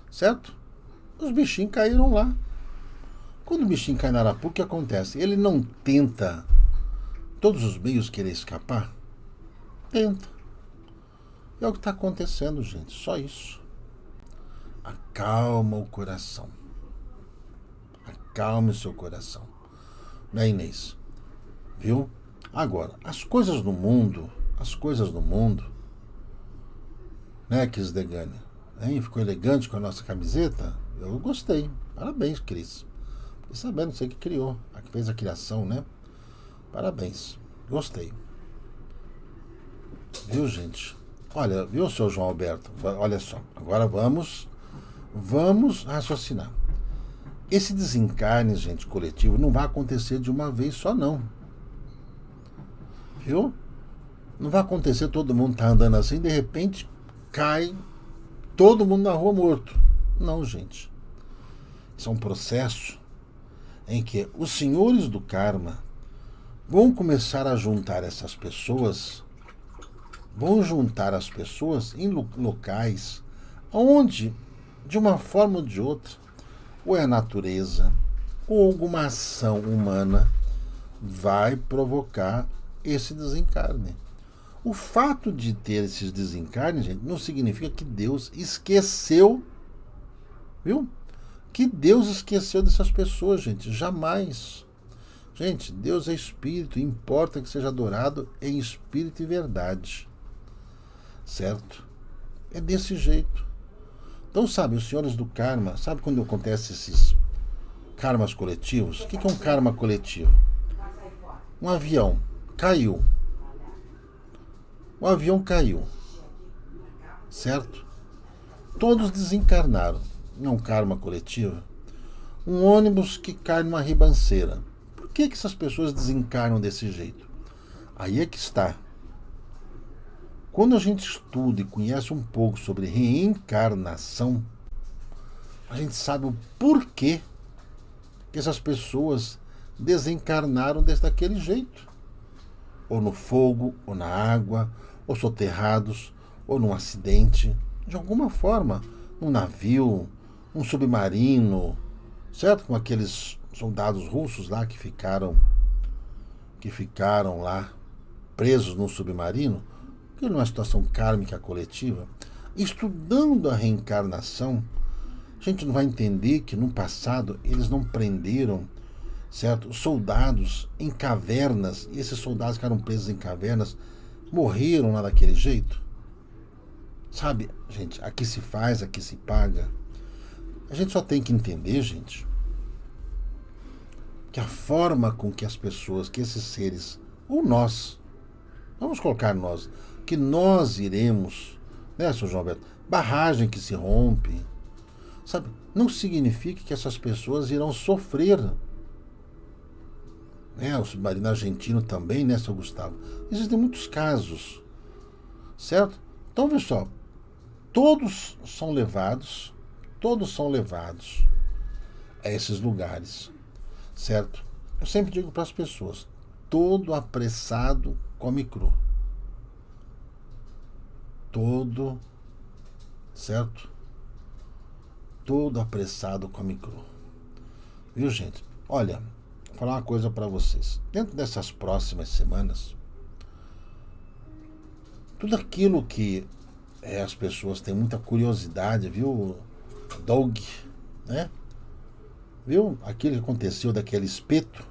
Speaker 1: certo? Os bichinhos caíram lá. Quando o bichinho cai na arapuca, o que acontece? Ele não tenta todos os meios querer escapar? Tenta. É o que está acontecendo, gente. Só isso. Acalma o coração. Acalme o seu coração. Né, Inês? Viu? Agora, as coisas do mundo, né, Cris Degani? Hein? Ficou elegante com a nossa camiseta? Eu gostei. Parabéns, Cris. Fiquei sabendo, sei que criou, que fez a criação, né? Parabéns. Gostei. Viu, gente? Olha, viu, seu João Alberto? Olha só. Agora vamos raciocinar. Esse desencarne, gente, coletivo, não vai acontecer de uma vez só, não. Viu? Não vai acontecer todo mundo tá andando assim, de repente cai todo mundo na rua morto. Não, gente. Isso é um processo em que os senhores do karma vão começar a juntar essas pessoas, vão juntar as pessoas em locais onde, de uma forma ou de outra, ou é a natureza, ou alguma ação humana vai provocar esse desencarne. O fato de ter esses desencarnes, gente, não significa que Deus esqueceu, viu? Que Deus esqueceu dessas pessoas, gente. Jamais. Gente, Deus é espírito, importa que seja adorado em espírito e verdade. Certo? É desse jeito. Então, sabe, os senhores do karma, sabe quando acontecem esses karmas coletivos? O que é um karma coletivo? Um avião caiu. O avião caiu. Certo? Todos desencarnaram. Não é um karma coletivo? Um ônibus que cai numa ribanceira. Por que essas pessoas desencarnam desse jeito? Aí é que está. Quando a gente estuda e conhece um pouco sobre reencarnação, a gente sabe o porquê que essas pessoas desencarnaram daquele jeito. Ou no fogo, ou na água, ou soterrados, ou num acidente. De alguma forma, num navio, um submarino, certo? Com aqueles soldados russos lá que ficaram lá presos num submarino, que numa situação kármica coletiva. Estudando a reencarnação, a gente não vai entender que no passado eles não prenderam, certo, soldados em cavernas, e esses soldados que ficaram presos em cavernas morreram lá daquele jeito. Sabe, gente, aqui se faz, aqui se paga. A gente só tem que entender, gente, que a forma com que as pessoas, que esses seres, ou nós, vamos colocar nós, que nós iremos, né, Sr. João Alberto, barragem que se rompe, sabe, não significa que essas pessoas irão sofrer. O submarino argentino também, né, Sr. Gustavo? Existem muitos casos, certo? Então, veja só, todos são levados a esses lugares, certo? Eu sempre digo para as pessoas, todo apressado come cru. Certo? Todo apressado come cru. Viu, gente? Olha, vou falar uma coisa para vocês. Dentro dessas próximas semanas, tudo aquilo que as pessoas têm muita curiosidade, viu, Doug, né? Viu? Aquilo que aconteceu daquele espeto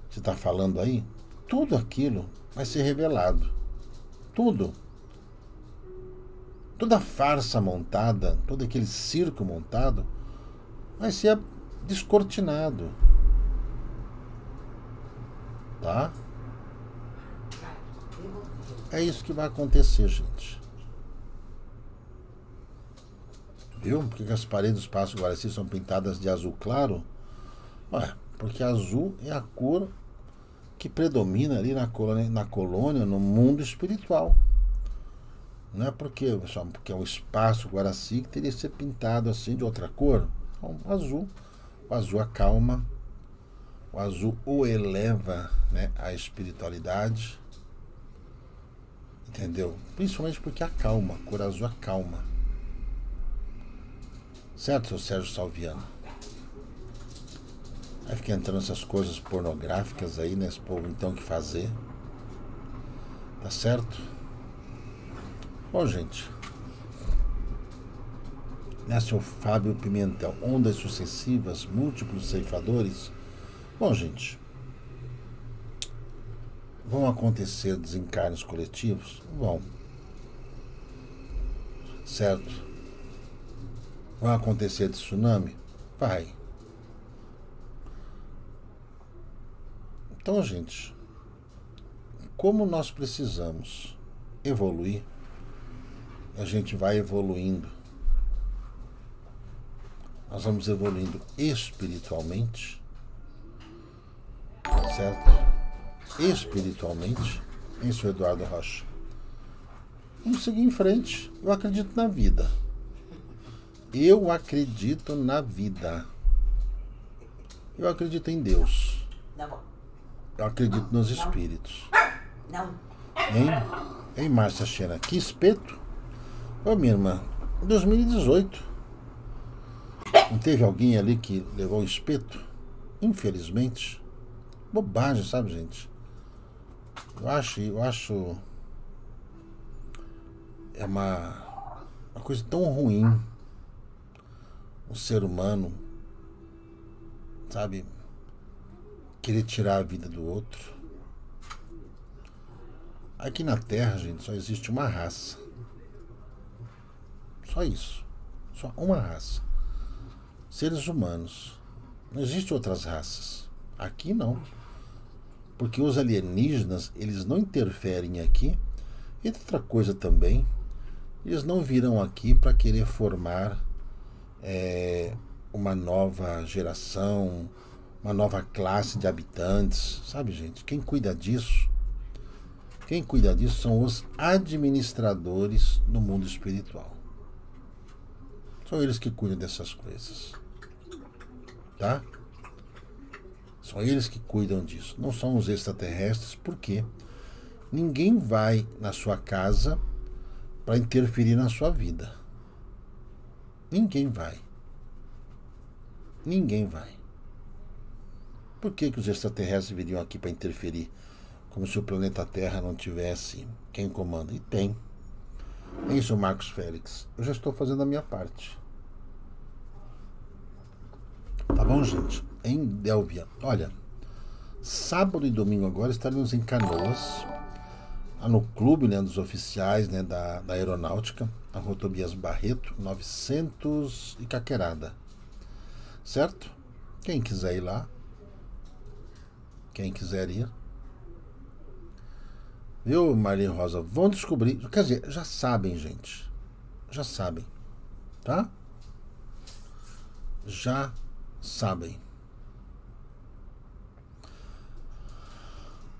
Speaker 1: que você está falando aí, tudo aquilo vai ser revelado. Tudo. Toda a farsa montada, todo aquele circo montado, vai ser descortinado. Tá? É isso que vai acontecer, gente. Viu? Por que as paredes do Espaço Guaraci são pintadas de azul claro? Ué, porque azul é a cor que predomina ali na colônia, no mundo espiritual. Não é porque é o Espaço Guaraci que teria que ser pintado assim de outra cor. Então, azul. O azul acalma. O azul o eleva, né, a espiritualidade. Entendeu? Principalmente porque acalma. A cor azul acalma. Certo, seu Sérgio Salviano? Aí fica entrando essas coisas pornográficas aí, né? Esse povo não tem o que fazer. Tá certo? Bom, gente. Seu Fábio Pimentel. Ondas sucessivas, múltiplos ceifadores. Bom, gente. Vão acontecer desencarnes coletivos? Vão. Certo? Vai acontecer tsunami? Vai. Então, gente, como nós precisamos evoluir, a gente vai evoluindo. Nós vamos evoluindo espiritualmente, certo? Espiritualmente, em seu Eduardo Rocha. Vamos seguir em frente. Eu acredito na vida. Eu acredito na vida. Eu acredito em Deus.
Speaker 2: Tá bom.
Speaker 1: Eu acredito nos espíritos.
Speaker 2: Não.
Speaker 1: Hein, Márcia Xena? Que espeto? Ô, minha irmã, em 2018, não teve alguém ali que levou um espeto? Infelizmente. Bobagem, sabe, gente? Eu acho é uma coisa tão ruim o ser humano, sabe, querer tirar a vida do outro. Aqui na Terra, gente, só existe uma raça. Só isso. Só uma raça. Seres humanos. Não existem outras raças. Aqui não. Porque os alienígenas, eles não interferem aqui. E outra coisa também, eles não virão aqui para querer formar uma nova geração, uma nova classe de habitantes. Sabe, gente? Quem cuida disso são os administradores do mundo espiritual. São eles que cuidam dessas coisas. Tá? São eles que cuidam disso. Não são os extraterrestres, porque ninguém vai na sua casa para interferir na sua vida. Ninguém vai. Ninguém vai. Por que os extraterrestres viriam aqui para interferir? Como se o planeta Terra não tivesse quem comanda. E tem. É isso, Marcos Félix. Eu já estou fazendo a minha parte. Tá bom, gente? Em Délvia. Olha, sábado e domingo agora estaremos em Canoas, no clube, né, dos oficiais, né, da aeronáutica, a Rua Tobias Barreto, 900 e Caquerada. Certo? Quem quiser ir lá, quem quiser ir, viu, Maria Rosa? Vão descobrir. Quer dizer, já sabem, gente. Já sabem. Tá? Já sabem.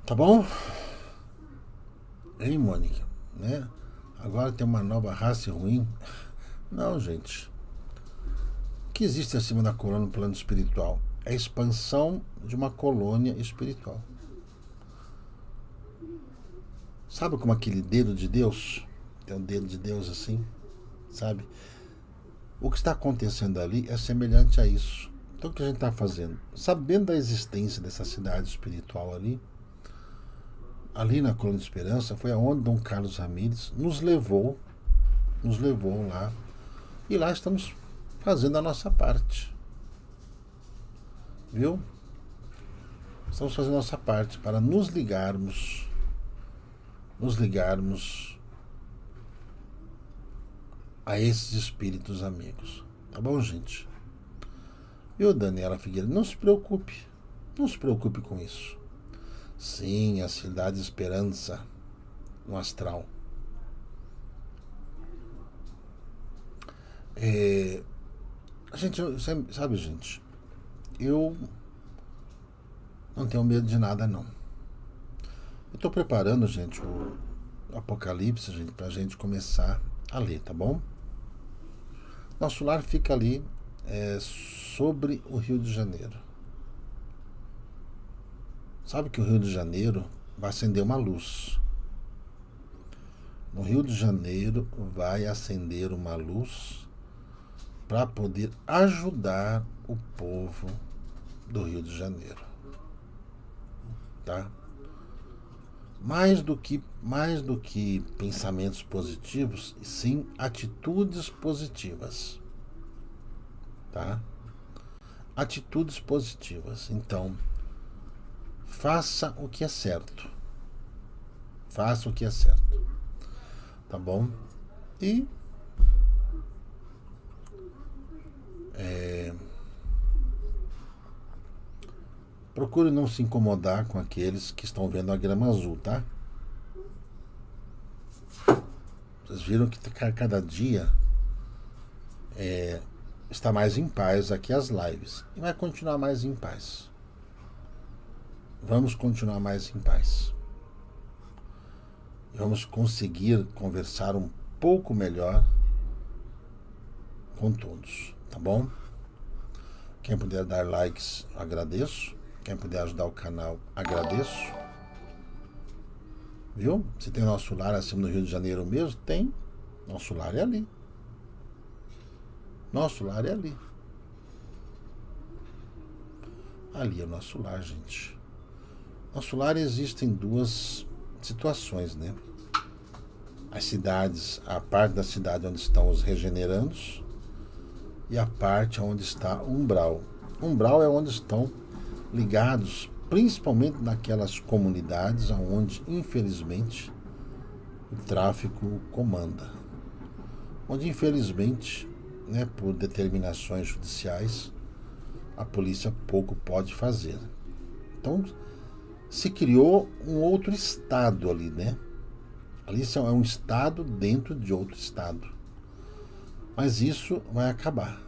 Speaker 1: Tá bom? Hein, Mônica? Né? Agora tem uma nova raça ruim. Não, gente. O que existe acima da colônia no plano espiritual? É a expansão de uma colônia espiritual. Sabe como aquele dedo de Deus? Tem um dedo de Deus assim, sabe? O que está acontecendo ali é semelhante a isso. Então o que a gente está fazendo? Sabendo da existência dessa cidade espiritual ali na Colônia de Esperança, foi aonde Dom Carlos Ramírez nos levou lá. E lá estamos fazendo a nossa parte. Viu? Estamos fazendo a nossa parte para nos ligarmos a esses espíritos amigos. Tá bom, gente? Viu, Daniela Figueiredo? Não se preocupe com isso. Sim, a cidade de Esperança no astral. A gente, sabe, gente, eu não tenho medo de nada, não. Eu estou preparando, gente, o Apocalipse, gente, pra gente começar a ler, tá bom? Nosso lar fica ali sobre o Rio de Janeiro. Sabe que o Rio de Janeiro vai acender uma luz. No Rio de Janeiro vai acender uma luz para poder ajudar o povo do Rio de Janeiro, tá? Mais do que pensamentos positivos, sim atitudes positivas, tá? Atitudes positivas. Então, faça o que é certo. Faça o que é certo. Tá bom? E procure não se incomodar com aqueles que estão vendo a grama azul, tá? Vocês viram que cada dia está mais em paz aqui as lives. E vai continuar mais em paz. Vamos continuar mais em paz. Vamos conseguir conversar um pouco melhor com todos, tá bom? Quem puder dar likes, agradeço. Quem puder ajudar o canal, agradeço. Viu? Se tem nosso lar acima do Rio de Janeiro mesmo, tem. Nosso lar é ali. Nosso lar é ali. Ali é o nosso lar, gente. Nosso lar existe em duas situações, né? As cidades, a parte da cidade onde estão os regenerandos e a parte onde está o umbral. O umbral é onde estão ligados, principalmente naquelas comunidades onde, infelizmente, o tráfico comanda. Onde, infelizmente, né, por determinações judiciais, a polícia pouco pode fazer. Então, se criou um outro estado ali, né? Ali é um estado dentro de outro estado. Mas isso vai acabar.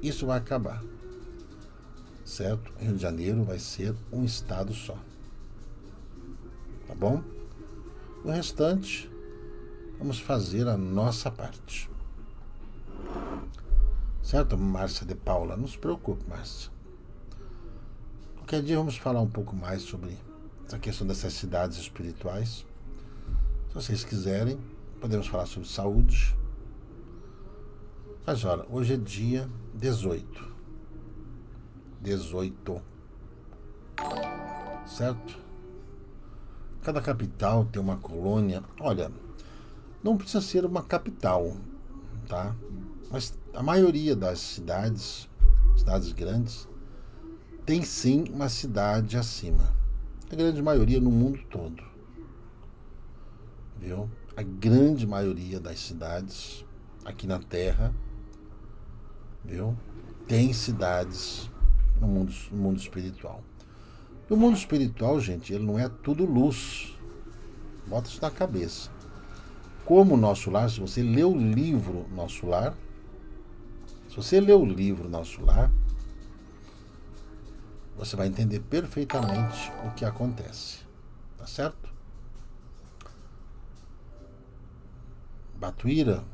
Speaker 1: Isso vai acabar. Certo? Rio de Janeiro vai ser um estado só. Tá bom? O restante, vamos fazer a nossa parte. Certo, Márcia de Paula? Não se preocupe, Márcia. Qualquer dia vamos falar um pouco mais sobre essa questão dessas cidades espirituais. Se vocês quiserem, podemos falar sobre saúde. Mas olha, hoje é dia 18. 18. Certo? Cada capital tem uma colônia. Olha, não precisa ser uma capital, tá? Mas a maioria das cidades grandes, tem sim uma cidade acima. A grande maioria no mundo todo. Viu? A grande maioria das cidades aqui na Terra, viu? Tem cidades no mundo espiritual. E o mundo espiritual, gente, ele não é tudo luz. Bota isso na cabeça. Como o Nosso Lar, se você lê o livro Nosso Lar, você vai entender perfeitamente o que acontece. Tá certo? Batuíra.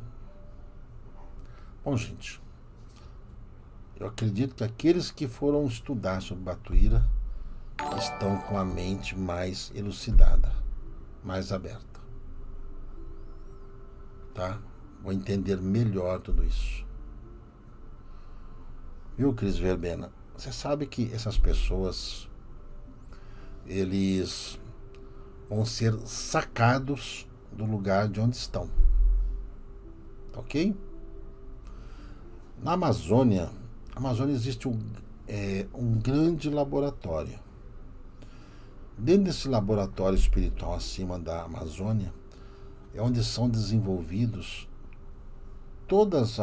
Speaker 1: Bom, gente, eu acredito que aqueles que foram estudar sobre Batuíra estão com a mente mais elucidada, mais aberta. Tá? Vou entender melhor tudo isso. Viu, Cris Verbena? Você sabe que essas pessoas, eles vão ser sacados do lugar de onde estão. Ok? Na Amazônia existe um grande laboratório. Dentro desse laboratório espiritual acima da Amazônia, é onde são desenvolvidos todos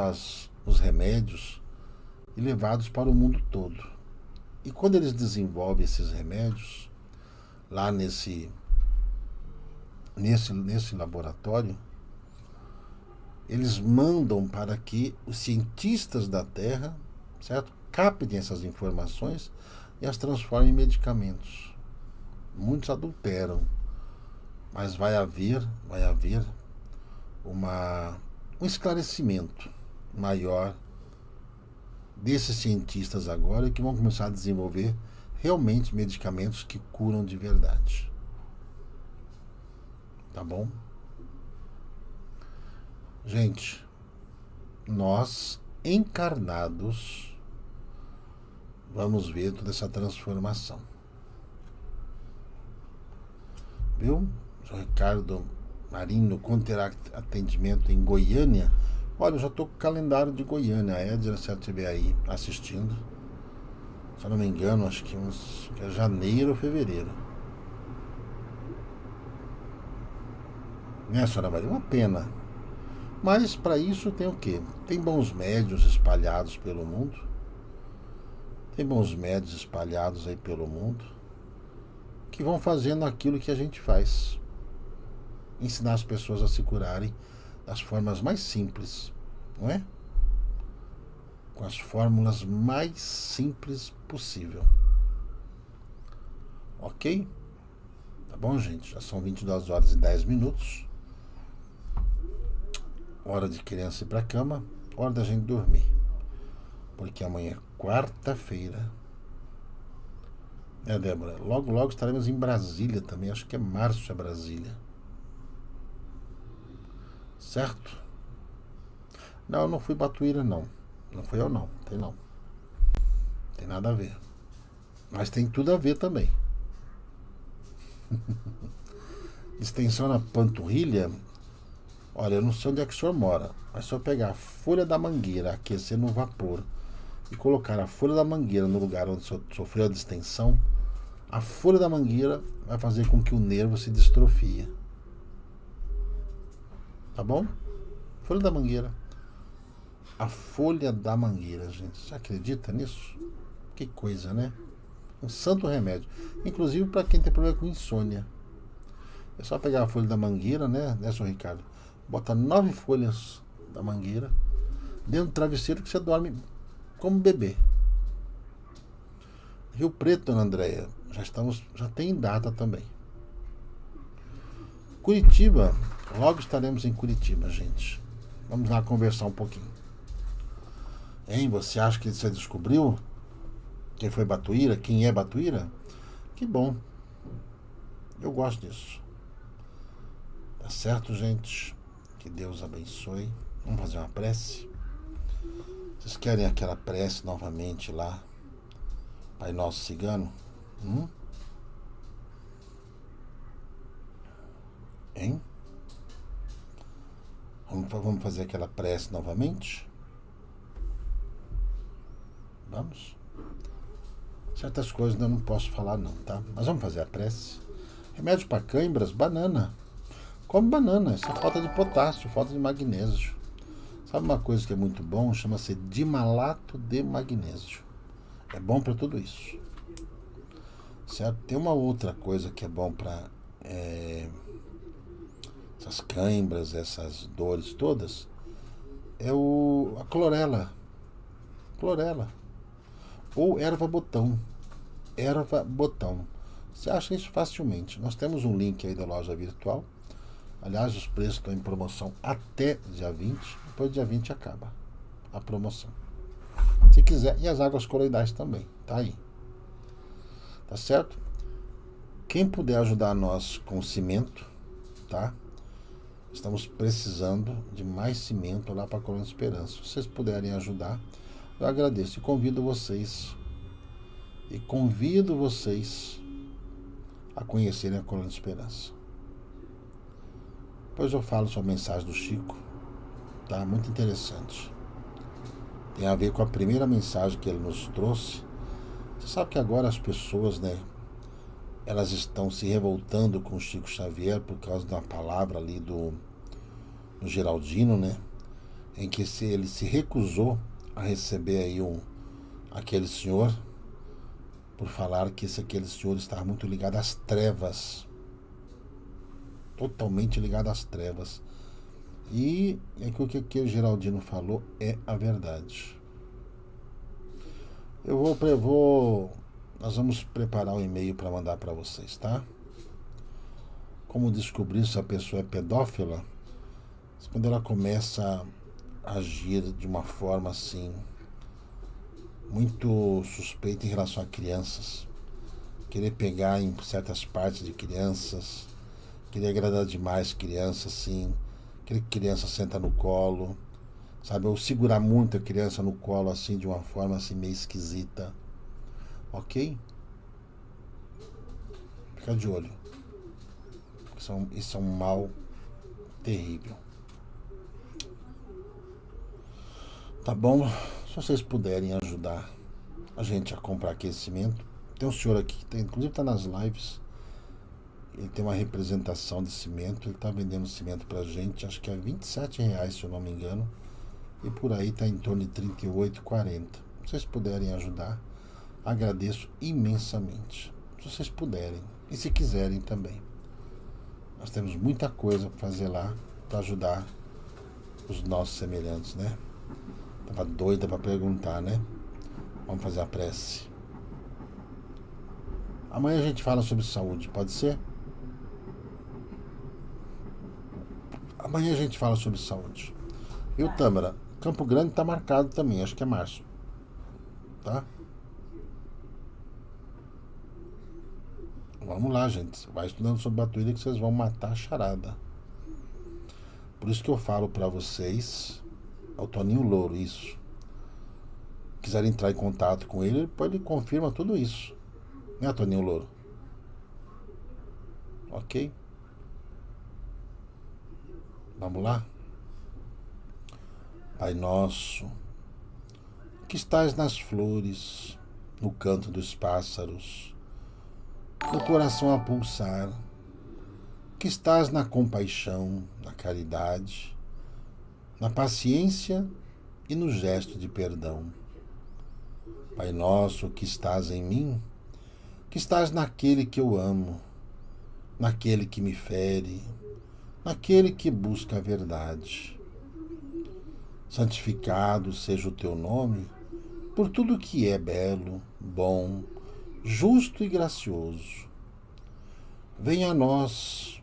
Speaker 1: os remédios e levados para o mundo todo. E quando eles desenvolvem esses remédios, lá nesse laboratório, eles mandam para que os cientistas da Terra, certo, captem essas informações e as transformem em medicamentos. Muitos adulteram, mas vai haver um esclarecimento maior desses cientistas agora, que vão começar a desenvolver realmente medicamentos que curam de verdade. Tá bom? Gente, nós, encarnados, vamos ver toda essa transformação. Viu? O Ricardo Marino, quando terá atendimento em Goiânia? Olha, eu já estou com o calendário de Goiânia. A Edna, se ela estiver aí assistindo, se eu não me engano, acho que é janeiro ou fevereiro. Né, senhora Maria? Uma pena. Mas para isso tem o quê? Tem bons médiuns espalhados pelo mundo. Tem bons médiuns espalhados aí pelo mundo que vão fazendo aquilo que a gente faz. Ensinar as pessoas a se curarem das formas mais simples, não é? Com as fórmulas mais simples possível. Ok? Tá bom, gente? Já são 22 horas e 10 minutos. Hora de criança ir pra cama, hora da gente dormir. Porque amanhã é quarta-feira. Débora? Logo, logo estaremos em Brasília também. Acho que é março, é Brasília. Certo? Não, eu não fui Batuíra, não. Não fui eu, não. Tem não. Tem nada a ver. Mas tem tudo a ver também. Extensão na panturrilha. Olha, eu não sei onde é que o senhor mora, mas se eu pegar a folha da mangueira, aquecer no vapor e colocar a folha da mangueira no lugar onde o senhor sofreu a distensão, a folha da mangueira vai fazer com que o nervo se distrofie. Tá bom? Folha da mangueira. A folha da mangueira, gente. Você acredita nisso? Que coisa, né? Um santo remédio. Inclusive para quem tem problema com insônia. É só pegar a folha da mangueira, né, senhor Ricardo? Bota 9 folhas da mangueira dentro do travesseiro que você dorme como bebê. Rio Preto, Dona Andréia, já tem data também. Curitiba, logo estaremos em Curitiba, gente. Vamos lá conversar um pouquinho. Hein, você acha que você descobriu quem foi Batuíra? Quem é Batuíra? Que bom. Eu gosto disso. Tá certo, gente? Que Deus abençoe. Vamos fazer uma prece? Vocês querem aquela prece novamente lá? Pai Nosso Cigano? Hein? Vamos fazer aquela prece novamente? Vamos? Certas coisas eu não posso falar não, tá? Mas vamos fazer a prece. Remédio para cãibras, banana. Come banana, isso é falta de potássio, falta de magnésio. Sabe uma coisa que é muito bom? Chama-se dimalato de magnésio. É bom para tudo isso. Certo? Tem uma outra coisa que é bom para essas cãibras, essas dores todas. É a clorela. Clorela. Ou erva botão. Erva botão. Você acha isso facilmente. Nós temos um link aí da loja virtual. Aliás, os preços estão em promoção até dia 20. Depois do dia 20 acaba a promoção. Se quiser. E as águas coloidais também. Tá aí. Tá certo? Quem puder ajudar nós com cimento, tá? Estamos precisando de mais cimento lá para a Colônia Esperança. Se vocês puderem ajudar, eu agradeço. E convido vocês a conhecerem a Colônia Esperança. Depois eu falo sobre a mensagem do Chico, tá? Muito interessante. Tem a ver com a primeira mensagem que ele nos trouxe. Você sabe que agora as pessoas, né, elas estão se revoltando com o Chico Xavier por causa da palavra ali do Geraldino, né, em que ele se recusou a receber aí aquele senhor por falar que aquele senhor estava muito ligado às trevas. Totalmente ligado às trevas. E o que o Geraldino falou é a verdade. Nós vamos preparar um e-mail para mandar para vocês, tá? Como descobrir se a pessoa é pedófila? Quando ela começa a agir de uma forma assim muito suspeita em relação a crianças, querer pegar em certas partes de crianças, querer agradar demais criança, assim, querer que criança senta no colo, sabe? Ou segurar muito a criança no colo assim, de uma forma assim meio esquisita. Ok? Fica de olho. Isso é um mal terrível. Tá bom? Se vocês puderem ajudar a gente a comprar aquecimento. Tem um senhor aqui, inclusive está nas lives. Ele tem uma representação de cimento. Ele está vendendo cimento pra gente. Acho que é R$27, se eu não me engano. E por aí está em torno de 38, 40. Se vocês puderem ajudar, agradeço imensamente. Se vocês puderem. E se quiserem também. Nós temos muita coisa para fazer lá para ajudar os nossos semelhantes, né? Tava doida para perguntar, né? Vamos fazer a prece. Amanhã a gente fala sobre saúde, pode ser? Amanhã a gente fala sobre saúde. Viu, Tâmara? Campo Grande tá marcado também, acho que é março. Tá? Vamos lá, gente. Vai estudando sobre Batuíra que vocês vão matar a charada. Por isso que eu falo pra vocês, é o Toninho Louro, isso. Quiserem entrar em contato com ele, depois ele confirma tudo isso. Né, Toninho Louro? Ok? Vamos lá? Pai nosso, que estás nas flores, no canto dos pássaros, no coração a pulsar, que estás na compaixão, na caridade, na paciência e no gesto de perdão. Pai nosso que estás em mim, que estás naquele que eu amo, naquele que me fere, naquele que busca a verdade. Santificado seja o teu nome por tudo que é belo, bom, justo e gracioso. Venha a nós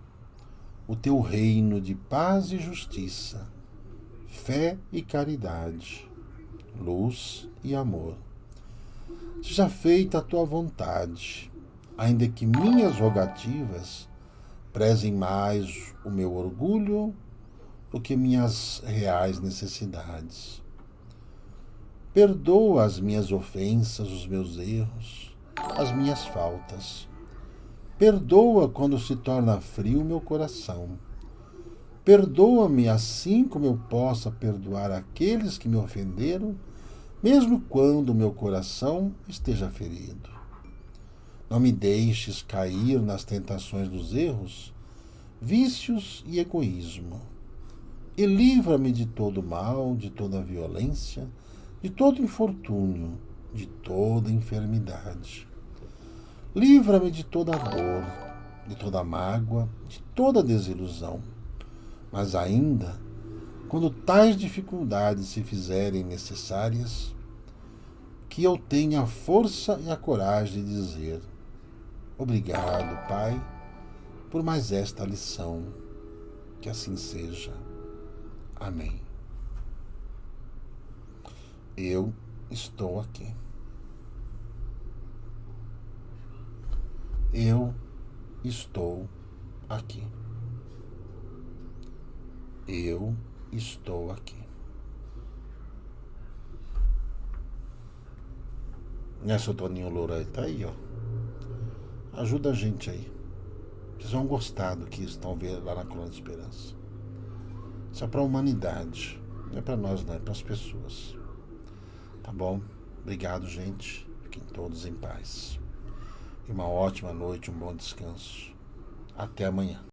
Speaker 1: o teu reino de paz e justiça, fé e caridade, luz e amor. Seja feita a tua vontade, ainda que minhas rogativas prezem mais o meu orgulho do que minhas reais necessidades. Perdoa as minhas ofensas, os meus erros, as minhas faltas. Perdoa quando se torna frio meu coração. Perdoa-me assim como eu possa perdoar aqueles que me ofenderam, mesmo quando meu coração esteja ferido. Não me deixes cair nas tentações dos erros, vícios e egoísmo. E livra-me de todo mal, de toda violência, de todo infortúnio, de toda enfermidade. Livra-me de toda dor, de toda mágoa, de toda desilusão. Mas ainda, quando tais dificuldades se fizerem necessárias, que eu tenha a força e a coragem de dizer: obrigado, Pai, por mais esta lição. Que assim seja. Amém. Eu estou aqui. Eu estou aqui. Eu estou aqui. Nessa Toninho Louro aí, tá aí, ó. Ajuda a gente aí. Vocês vão gostar do que estão vendo lá na Coluna de Esperança. Isso é para a humanidade. Não é para nós, não. É para as pessoas. Tá bom? Obrigado, gente. Fiquem todos em paz. E uma ótima noite, um bom descanso. Até amanhã.